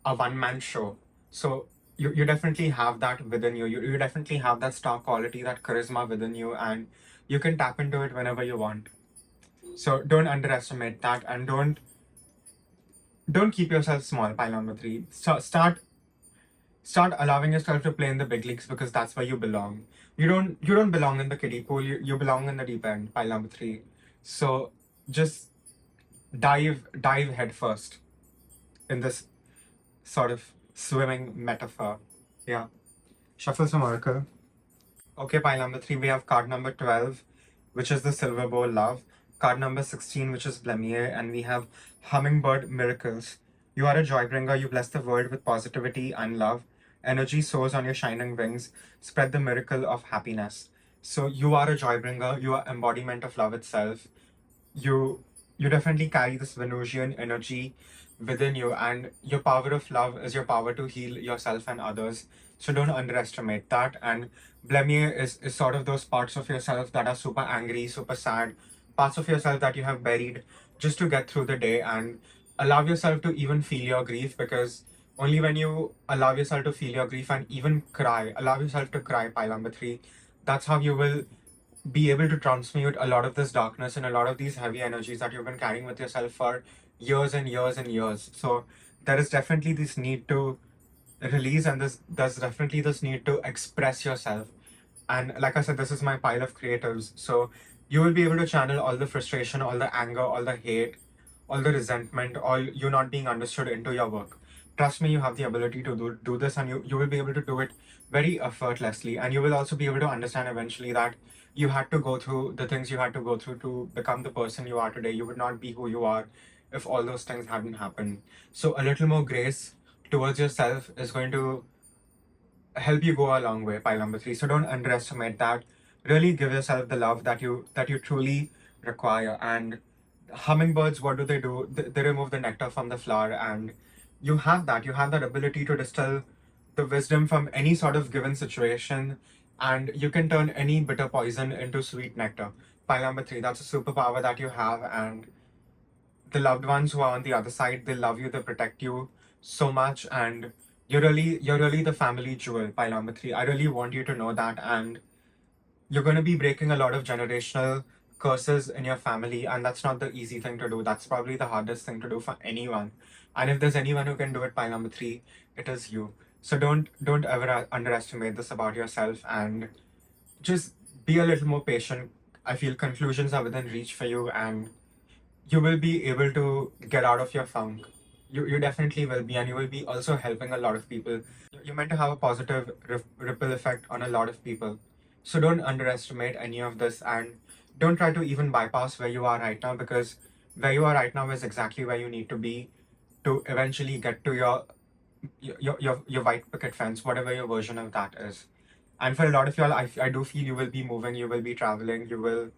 Speaker 1: a one-man show. So you definitely have that within you. You definitely have that star quality, that charisma within you, and you can tap into it whenever you want. So don't underestimate that, and don't keep yourself small, pile number 3. So start allowing yourself to play in the big leagues, because that's where you belong. You don't belong in the kiddie pool, you belong in the deep end, pile number 3. So just dive head first in this sort of swimming metaphor. Yeah. Shuffle some oracle. Okay, pile number 3, we have card number 12, which is the Silver Bowl Love. Card number 16, which is Blemire, and we have Hummingbird Miracles. You are a joy bringer. You bless the world with positivity and love. Energy soars on your shining wings. Spread the miracle of happiness. So you are a joy bringer. You are embodiment of love itself. You definitely carry this Venusian energy within you, and your power of love is your power to heal yourself and others. So don't underestimate that. And Blemire is sort of those parts of yourself that are super angry, super sad, parts of yourself that you have buried just to get through the day, and allow yourself to even feel your grief, because only when you allow yourself to feel your grief and even cry, allow yourself to cry, pile number 3, that's how you will be able to transmute a lot of this darkness and a lot of these heavy energies that you've been carrying with yourself for years and years and years. So there is definitely this need to release, and there's definitely this need to express yourself. And like I said, this is my pile of creatives. So you will be able to channel all the frustration, all the anger, all the hate, all the resentment, all you not being understood into your work. Trust me, you have the ability to do this, and you will be able to do it very effortlessly. And you will also be able to understand eventually that you had to go through the things you had to go through to become the person you are today. You would not be who you are if all those things hadn't happened. So a little more grace towards yourself is going to help you go a long way, pile number 3. So don't underestimate that. Really give yourself the love that you truly require. And hummingbirds, what do? They remove the nectar from the flower, and you have that ability to distill the wisdom from any sort of given situation, and you can turn any bitter poison into sweet nectar, pile number 3. That's a superpower that you have. And the loved ones who are on the other side, they love you, they protect you so much, and you're really the family jewel, pile number 3. I really want you to know that. And you're going to be breaking a lot of generational curses in your family, and that's not the easy thing to do. That's probably the hardest thing to do for anyone. And if there's anyone who can do it, pile number 3, it is you. So don't ever underestimate this about yourself, and just be a little more patient. I feel conclusions are within reach for you, and you will be able to get out of your funk. You definitely will be, and you will be also helping a lot of people. You're meant to have a positive ripple effect on a lot of people. So don't underestimate any of this, and don't try to even bypass where you are right now, because where you are right now is exactly where you need to be to eventually get to your white picket fence, whatever your version of that is. And for a lot of y'all, I do feel you will be moving, you will be traveling, you will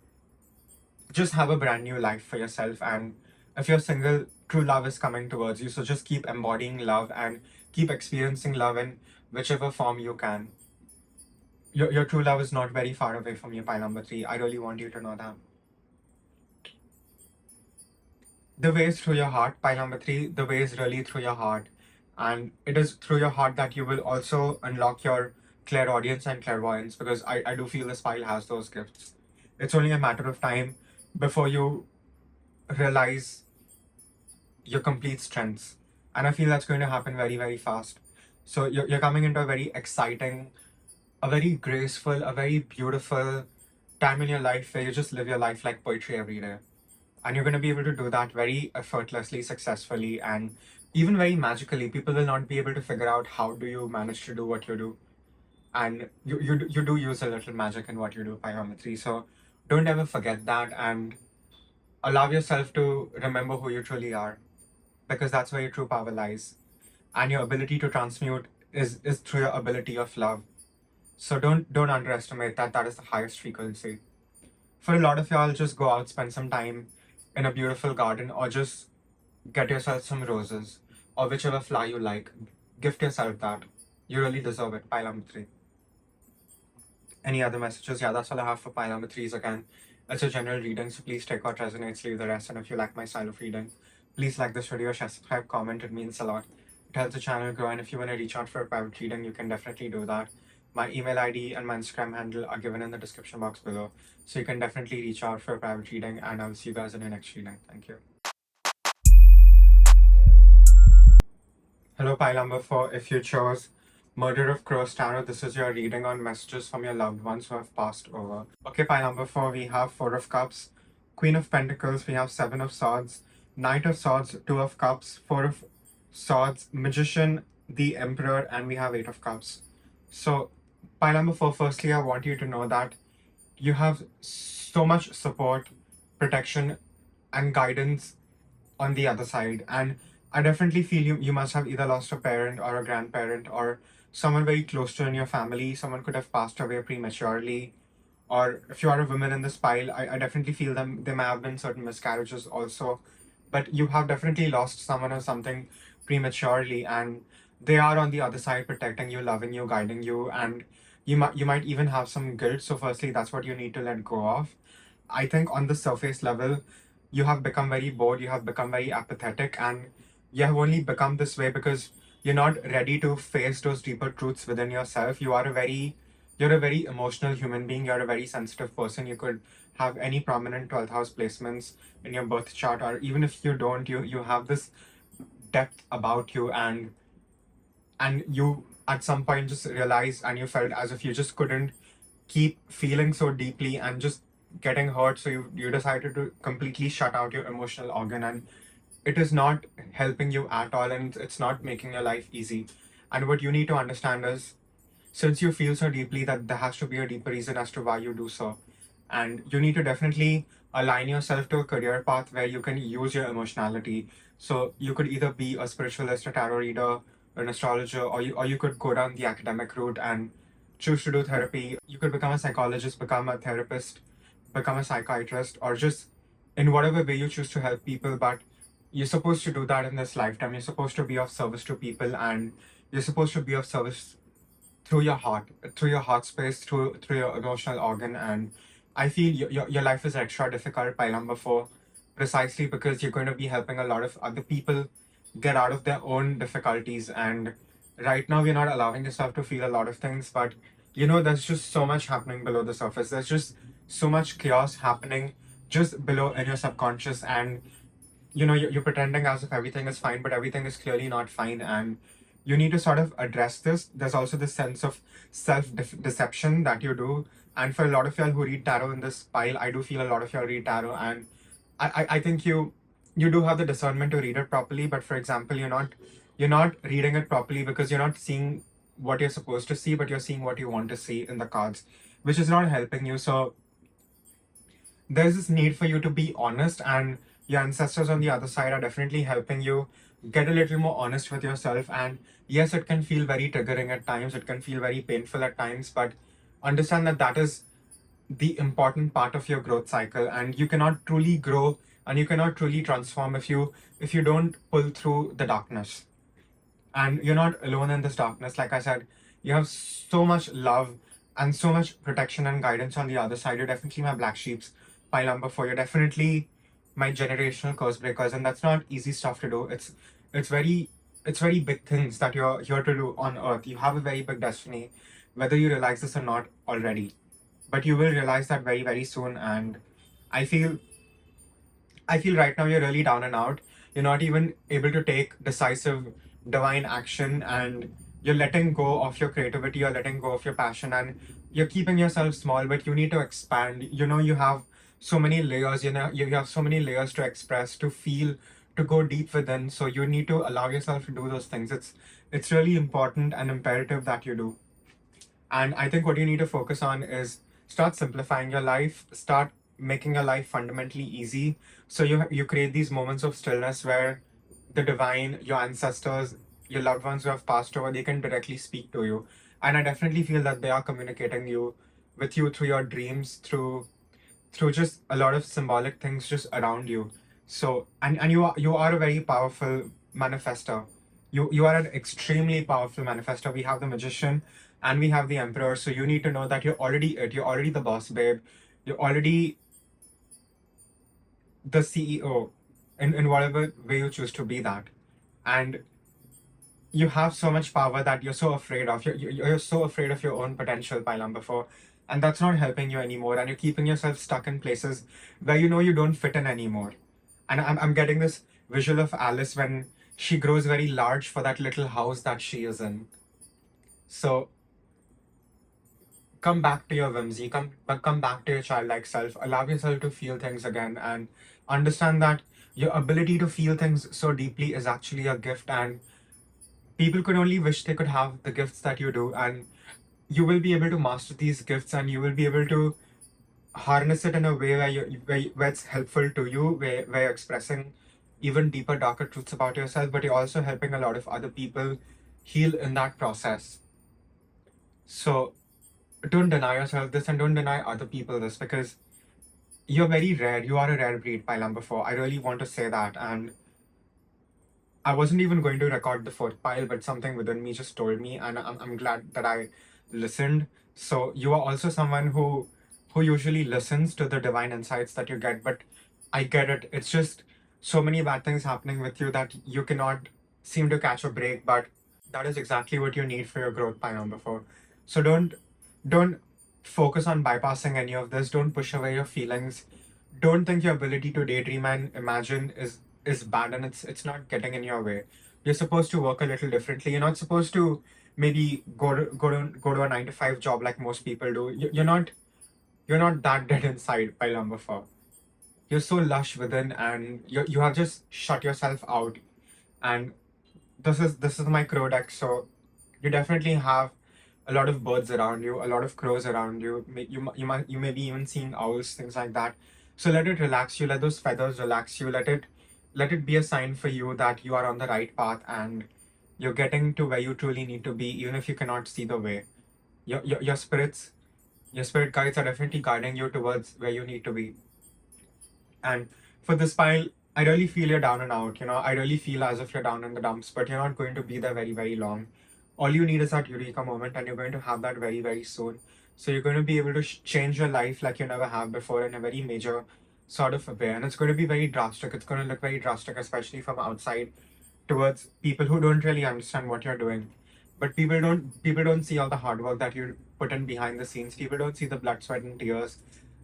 Speaker 1: just have a brand new life for yourself. And if you're single, true love is coming towards you. So just keep embodying love and keep experiencing love in whichever form you can. Your true love is not very far away from you, pile number 3. I really want you to know that. The way is through your heart, pile number 3. The way is really through your heart. And it is through your heart that you will also unlock your clairaudience and clairvoyance, because I do feel this pile has those gifts. It's only a matter of time before you realize your complete strengths. And I feel that's going to happen very, very fast. So you're coming into a very exciting, a very graceful, a very beautiful time in your life where you just live your life like poetry every day. And you're going to be able to do that very effortlessly, successfully, and even very magically. People will not be able to figure out how do you manage to do what you do. And you do use a little magic in what you do, pile 3. So don't ever forget that, and allow yourself to remember who you truly are, because that's where your true power lies. and your ability to transmute is through your ability of love. So don't underestimate that. That is the highest frequency. For a lot of y'all, just go out, spend some time in a beautiful garden, or just get yourself some roses, or whichever flower you like. Gift yourself that. You really deserve it. Pile number 3. Any other messages? Yeah, that's all I have for pile number 3s again. It's a general reading, so please take what resonates, leave the rest. And if you like my style of reading, please like this video, share, subscribe, comment. It means a lot. It helps the channel grow. And if you want to reach out for a private reading, you can definitely do that. My email ID and my Instagram handle are given in the description box below. So you can definitely reach out for a private reading, and I'll see you guys in the next reading. Thank you. Hello, pile number 4. If you chose Murder of Crows Tarot, this is your reading on messages from your loved ones who have passed over. Okay, pile number 4, we have 4 of Cups, Queen of Pentacles, we have 7 of Swords, Knight of Swords, 2 of Cups, 4 of Swords, Magician, the Emperor, and we have 8 of Cups. So, pile number 4, firstly, I want you to know that you have so much support, protection, and guidance on the other side. And I definitely feel you must have either lost a parent or a grandparent or someone very close to in your family. Someone could have passed away prematurely. Or if you are a woman in this pile, I definitely feel them there may have been certain miscarriages also. But you have definitely lost someone or something prematurely, and they are on the other side protecting you, loving you, guiding you, and you might even have some guilt. So firstly, that's what you need to let go of. I think on the surface level, you have become very bored, you have become very apathetic, and you have only become this way because you're not ready to face those deeper truths within yourself. You're a very emotional human being, you're a very sensitive person. You could have any prominent 12th house placements in your birth chart, or even if you don't, you have this depth about you, and you at some point just realized and you felt as if you just couldn't keep feeling so deeply and just getting hurt, so you decided to completely shut out your emotional organ, and it is not helping you at all, and it's not making your life easy. And what you need to understand is, since you feel so deeply, that there has to be a deeper reason as to why you do so, and you need to definitely align yourself to a career path where you can use your emotionality. So you could either be a spiritualist, a tarot reader, an astrologer, or you could go down the academic route and choose to do therapy. You could become a psychologist, become a therapist, become a psychiatrist, or just in whatever way you choose to help people. But you're supposed to do that in this lifetime. You're supposed to be of service to people, and you're supposed to be of service through your heart space, through your emotional organ. And I feel your life is extra difficult, pile number 4, precisely because you're going to be helping a lot of other people get out of their own difficulties. And right now, you're not allowing yourself to feel a lot of things, but there's just so much happening below the surface. There's just so much chaos happening just below in your subconscious, and you're pretending as if everything is fine, but everything is clearly not fine, and you need to sort of address this. There's also this sense of self-deception that you do, and for a lot of y'all who read tarot in this pile, I do feel a lot of y'all read tarot, and I think you do have the discernment to read it properly, but for example, you're not reading it properly because you're not seeing what you're supposed to see, but you're seeing what you want to see in the cards, which is not helping you. So there's this need for you to be honest, and your ancestors on the other side are definitely helping you get a little more honest with yourself. And yes, it can feel very triggering at times, it can feel very painful at times, but understand that that is the important part of your growth cycle, and you cannot truly grow and you cannot truly transform if you don't pull through the darkness. And you're not alone in this darkness. Like I said, you have so much love and so much protection and guidance on the other side. You're definitely my black sheeps, pile number 4. You're definitely my generational curse breakers, and that's not easy stuff to do. It's very big things that you're here to do on earth. You have a very big destiny, whether you realize this or not already, but you will realize that very, very soon. And I feel right now you're really down and out. You're not even able to take decisive divine action, and you're letting go of your creativity, you're letting go of your passion, and you're keeping yourself small, but you need to expand. You have so many layers, you have so many layers to express, to feel, to go deep within. So you need to allow yourself to do those things. It's really important and imperative that you do. And I think what you need to focus on is start simplifying your life, start making your life fundamentally easy. So you create these moments of stillness where the divine, your ancestors, your loved ones who have passed over, they can directly speak to you. And I definitely feel that they are communicating with you through your dreams, through just a lot of symbolic things just around you. So and you are a very powerful manifester. You are an extremely powerful manifester. We have the magician and we have the emperor. So you need to know that you're already it. You're already the boss, babe. You're already the CEO in whatever way you choose to be that. And you have so much power that you're so afraid of. You're so afraid of your own potential, Pailam, before. And that's not helping you anymore. And you're keeping yourself stuck in places where you know you don't fit in anymore. And I'm getting this visual of Alice when she grows very large for that little house that she is in. So come back to your whimsy, come back to your childlike self, allow yourself to feel things again, and understand that your ability to feel things so deeply is actually a gift, and people could only wish they could have the gifts that you do, and you will be able to master these gifts, and you will be able to harness it in a way where it's helpful to you, where you're expressing even deeper, darker truths about yourself, but you're also helping a lot of other people heal in that process. So don't deny yourself this and don't deny other people this, because you're very rare. You are a rare breed, Pailam, before. I really want to say that. And I wasn't even going to record the fourth pile, but something within me just told me, and I'm glad that I listened. So you are also someone who usually listens to the divine insights that you get, but I get it. It's just so many bad things happening with you that you cannot seem to catch a break, but that is exactly what you need for your growth, Pailam, before. So don't focus on bypassing any of this. Don't push away your feelings. Don't think your ability to daydream and imagine is bad, and it's not getting in your way. You're supposed to work a little differently. You're not supposed to maybe go to a 9 to 5 job like most people do. You're not that dead inside, Pailam, before. You're so lush within, and you have just shut yourself out. And this is my crow deck, so you definitely have a lot of birds around you, a lot of crows around you. You may be even seeing owls, things like that. So let it relax you. Let those feathers relax you. Let it be a sign for you that you are on the right path and you're getting to where you truly need to be, even if you cannot see the way. Your spirits, your spirit guides are definitely guiding you towards where you need to be. And for this pile, I really feel you're down and out. I really feel as if you're down in the dumps, but you're not going to be there very, very long. All you need is that eureka moment, and you're going to have that very, very soon. So you're going to be able to change your life like you never have before in a very major sort of a way. And it's going to be very drastic. It's going to look very drastic, especially from outside, towards people who don't really understand what you're doing. But people don't see all the hard work that you put in behind the scenes. People don't see the blood, sweat, and tears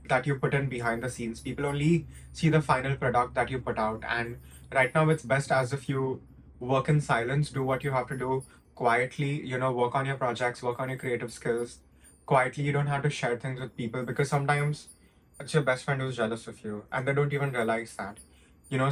Speaker 1: that you put in behind the scenes. People only see the final product that you put out. And right now, it's best as if you work in silence, do what you have to do quietly, work on your projects, work on your creative skills quietly. You don't have to share things with people, because sometimes it's your best friend who's jealous of you and they don't even realize that.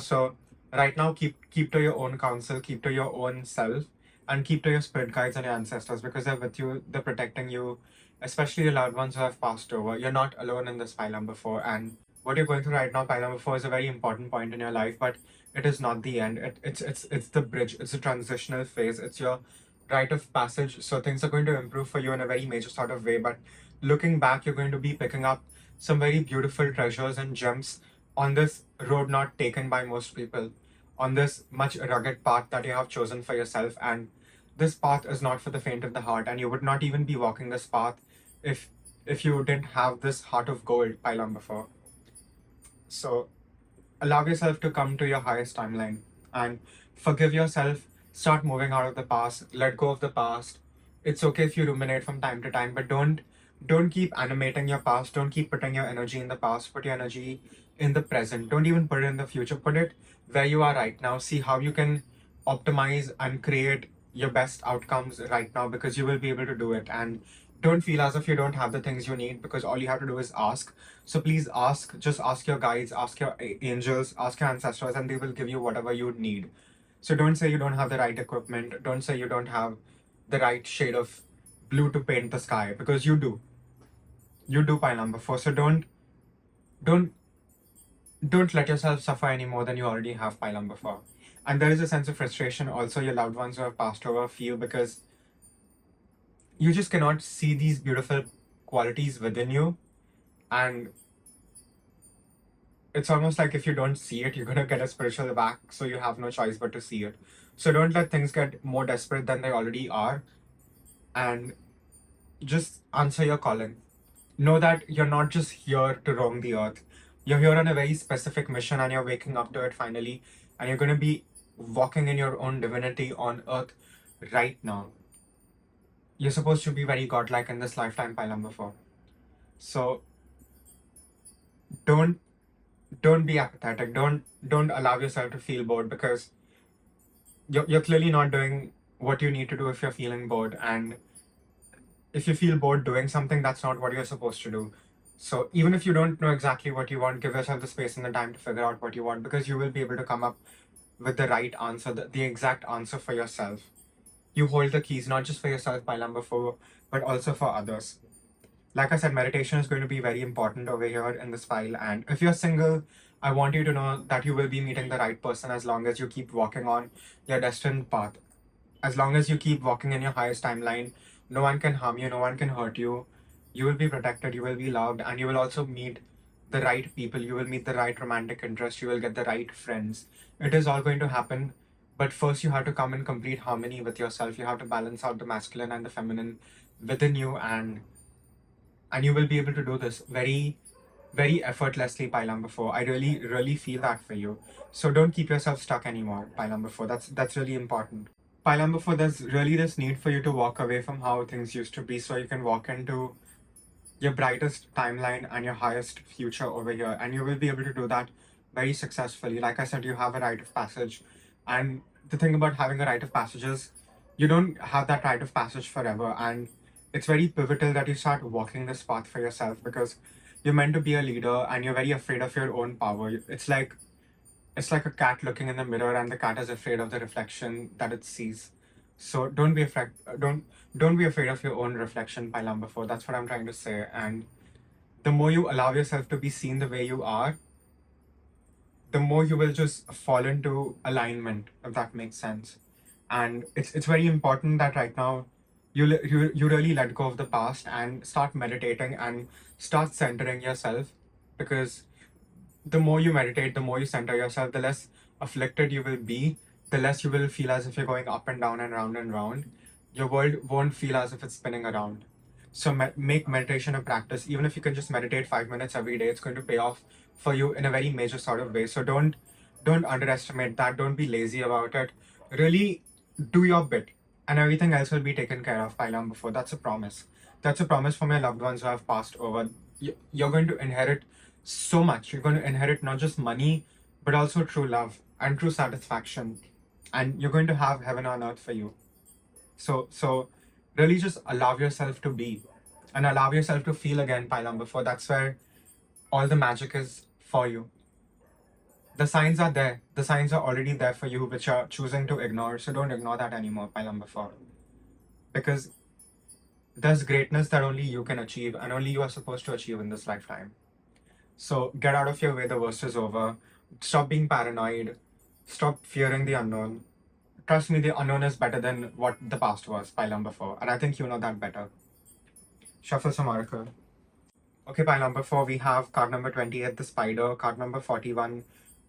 Speaker 1: So right now, keep to your own counsel, keep to your own self, and keep to your spirit guides and your ancestors, because they're with you, they're protecting you, especially your loved ones who have passed over. You're not alone in this, Pailam, before. And what you're going through right now, Pailam, before, is a very important point in your life, but it is not the end. It's the bridge. It's a transitional phase. It's your rite of passage. So things are going to improve for you in a very major sort of way. But looking back, you're going to be picking up some very beautiful treasures and gems on this road not taken by most people, on this much rugged path that you have chosen for yourself. And this path is not for the faint of the heart, and you would not even be walking this path if you didn't have this heart of gold, Pailam, before. So allow yourself to come to your highest timeline and forgive yourself. Start moving out of the past. Let go of the past. It's okay if you ruminate from time to time, but don't keep animating your past. Don't keep putting your energy in the past. Put your energy in the present. Don't even put it in the future. Put it where you are right now. See how you can optimize and create your best outcomes right now, because you will be able to do it. And don't feel as if you don't have the things you need, because all you have to do is ask. So please ask. Just ask your guides, ask your angels, ask your ancestors, and they will give you whatever you need. So don't say you don't have the right equipment. Don't say you don't have the right shade of blue to paint the sky, because you do. You do, pile number 4. So don't don't let yourself suffer any more than you already have, pile number 4. And there is a sense of frustration also your loved ones who have passed over feel, because you just cannot see these beautiful qualities within you. And it's almost like if you don't see it, you're gonna get a spiritual whack, so you have no choice but to see it. So don't let things get more desperate than they already are, and just answer your calling. Know that you're not just here to roam the earth. You're here on a very specific mission, and you're waking up to it finally, and you're gonna be walking in your own divinity on earth right now. You're supposed to be very godlike in this lifetime, pile number 4. So don't be apathetic. Don't allow yourself to feel bored, because you're clearly not doing what you need to do if you're feeling bored. And if you feel bored doing something, that's not what you're supposed to do. So even if you don't know exactly what you want, give yourself the space and the time to figure out what you want, because you will be able to come up with the right answer, the exact answer for yourself. You hold the keys not just for yourself, pile number 4, but also for others. Like I said, meditation is going to be very important over here in this file. And if you're single, I want you to know that you will be meeting the right person as long as you keep walking on your destined path. As long as you keep walking in your highest timeline, no one can harm you, no one can hurt you. You will be protected, you will be loved, and you will also meet the right people. You will meet the right romantic interest, you will get the right friends. It is all going to happen. But first, you have to come in complete harmony with yourself. You have to balance out the masculine and the feminine within you, and you will be able to do this very, very effortlessly, pile number 4. I really feel that for you. So don't keep yourself stuck anymore, pile number 4. That's really important. Pile number 4, there's really this need for you to walk away from how things used to be, so you can walk into your brightest timeline and your highest future over here. And you will be able to do that very successfully. Like I said, you have a rite of passage. And the thing about having a rite of passage is you don't have that rite of passage forever. And it's very pivotal that you start walking this path for yourself, because you're meant to be a leader and you're very afraid of your own power. It's like a cat looking in the mirror, and the cat is afraid of the reflection that it sees. So don't be afraid. Don't be afraid of your own reflection, pile number 4. That's what I'm trying to say. And the more you allow yourself to be seen the way you are, the more you will just fall into alignment, if that makes sense. And it's very important that right now you really let go of the past and start meditating and start centering yourself, because the more you meditate, the more you center yourself, the less afflicted you will be, the less you will feel as if you're going up and down and round and round. Your world won't feel as if it's spinning around. So make meditation a practice. Even if you can just meditate 5 minutes every day, it's going to pay off for you in a very major sort of way. So don't underestimate that. Don't be lazy about it. Really do your bit, and everything else will be taken care of, pile number 4. That's a promise. That's a promise from your loved ones who have passed over. You're going to inherit so much. You're going to inherit not just money, but also true love and true satisfaction. And you're going to have heaven on earth for you. So really just allow yourself to be, and allow yourself to feel again, pile number 4. That's where all the magic is for you. The signs are there. The signs are already there for you, which you're choosing to ignore. So don't ignore that anymore, pile number 4. Because there's greatness that only you can achieve, and only you are supposed to achieve in this lifetime. So get out of your way, the worst is over. Stop being paranoid. Stop fearing the unknown. Trust me, the unknown is better than what the past was, pile number 4. And I think you know that better. Shuffle some oracle. Okay, pile number 4, we have card number 28, the Spider, card number 41,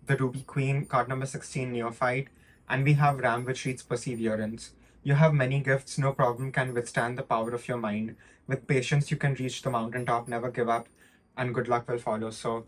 Speaker 1: the Ruby Queen, card number 16, Neophyte, and we have Ram, which reads Perseverance. You have many gifts, no problem can withstand the power of your mind. With patience, you can reach the mountaintop, never give up, and good luck will follow. So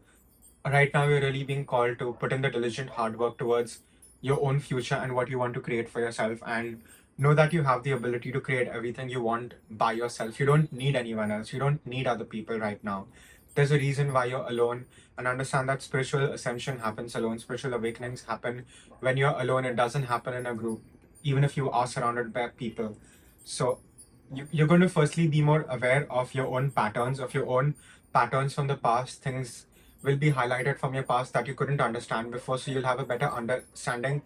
Speaker 1: right now, you're really being called to put in the diligent hard work towards your own future and what you want to create for yourself, and know that you have the ability to create everything you want by yourself. You don't need anyone else. You don't need other people right now. There's a reason why you're alone, and understand that spiritual ascension happens alone. Spiritual awakenings happen when you're alone. It doesn't happen in a group, even if you are surrounded by people. So you're going to firstly be more aware of your own patterns, from the past. Things will be highlighted from your past that you couldn't understand before, so you'll have a better understanding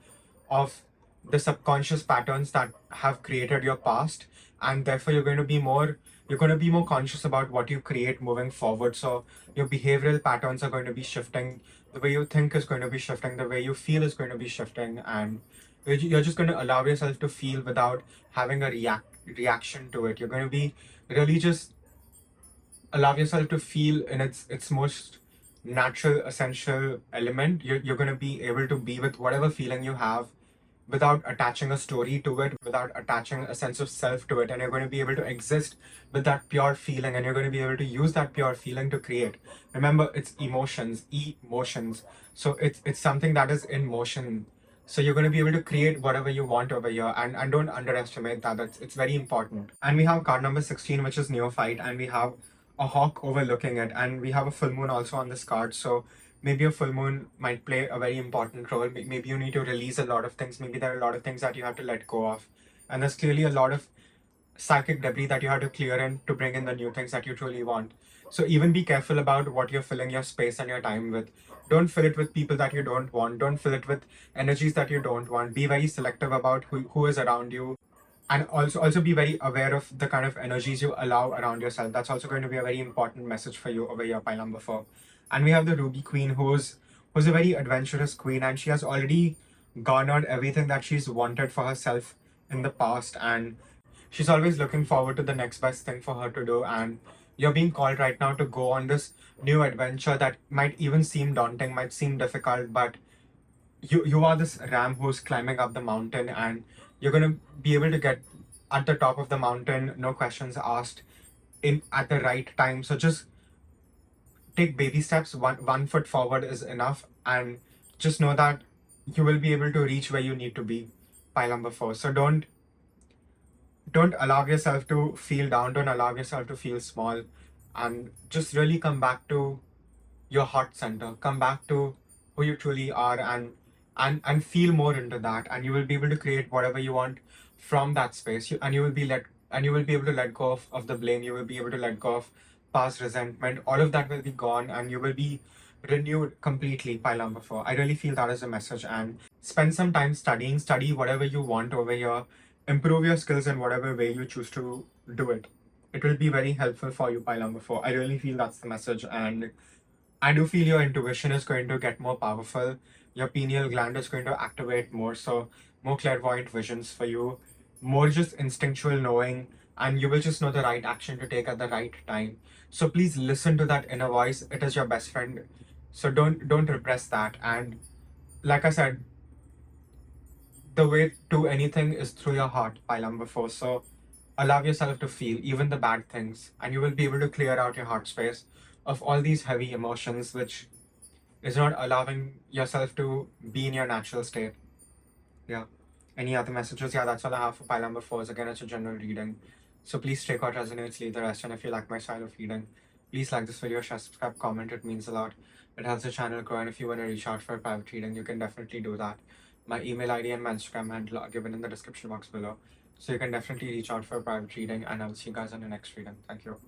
Speaker 1: of the subconscious patterns that have created your past, and therefore you're going to You're going to be more conscious about what you create moving forward. So your behavioral patterns are going to be shifting. The way you think is going to be shifting. The way you feel is going to be shifting. And you're just going to allow yourself to feel without having a reaction to it. You're going to be really just allow yourself to feel in its most natural, essential element. You're going to be able to be with whatever feeling you have without attaching a story to it, without attaching a sense of self to it. And you're going to be able to exist with that pure feeling, and you're going to be able to use that pure feeling to create. Remember, it's emotions. So it's something that is in motion. So you're going to be able to create whatever you want over here, and don't underestimate that. It's very important. And we have card number 16, which is neophyte, and we have a hawk overlooking it, and we have a full moon also on this card. So maybe a full moon might play a very important role. Maybe you need to release a lot of things. Maybe there are a lot of things that you have to let go of. And there's clearly a lot of psychic debris that you have to clear in to bring in the new things that you truly want. So even be careful about what you're filling your space and your time with. Don't fill it with people that you don't want. Don't fill it with energies that you don't want. Be very selective about who is around you. And also be very aware of the kind of energies you allow around yourself. That's also going to be a very important message for you over here, pile number 4. And we have the Ruby Queen, who's a very adventurous queen, and she has already garnered everything that she's wanted for herself in the past, and she's always looking forward to the next best thing for her to do. And you're being called right now to go on this new adventure that might even seem daunting, might seem difficult, but you are this ram who's climbing up the mountain, and you're going to be able to get at the top of the mountain, no questions asked, in at the right time. So just take baby steps. One foot forward is enough, and just know that you will be able to reach where you need to be, pile number 4. So don't allow yourself to feel down. Don't allow yourself to feel small, and just really come back to your heart center. Come back to who you truly are, and feel more into that, and you will be able to create whatever you want from that space. And you will be able to let go of the blame. You will be able to let go of past resentment. All of that will be gone, and you will be renewed completely, pile number 4. I really feel that is a message. And spend some time study whatever you want over here. Improve your skills in whatever way you choose to do it. It will be very helpful for you, pile number 4. I really feel that's the message. And I do feel your intuition is going to get more powerful. Your pineal gland is going to activate more. So more clairvoyant visions for you, more just instinctual knowing, and you will just know the right action to take at the right time. So please listen to that inner voice. It is your best friend. So don't repress that. And like I said, the way to anything is through your heart, pile number 4. So allow yourself to feel even the bad things, and you will be able to clear out your heart space of all these heavy emotions, which is not allowing yourself to be in your natural state. Yeah. Any other messages? Yeah, that's all I have for pile number 4. Again, it's a general reading. So please take what resonates, leave the rest. And if you like my style of reading, please like this video, share, subscribe, comment. It means a lot. It helps the channel grow. And if you want to reach out for a private reading, you can definitely do that. My email ID and my Instagram handle are given in the description box below. So you can definitely reach out for a private reading, and I'll see you guys on the next reading. Thank you.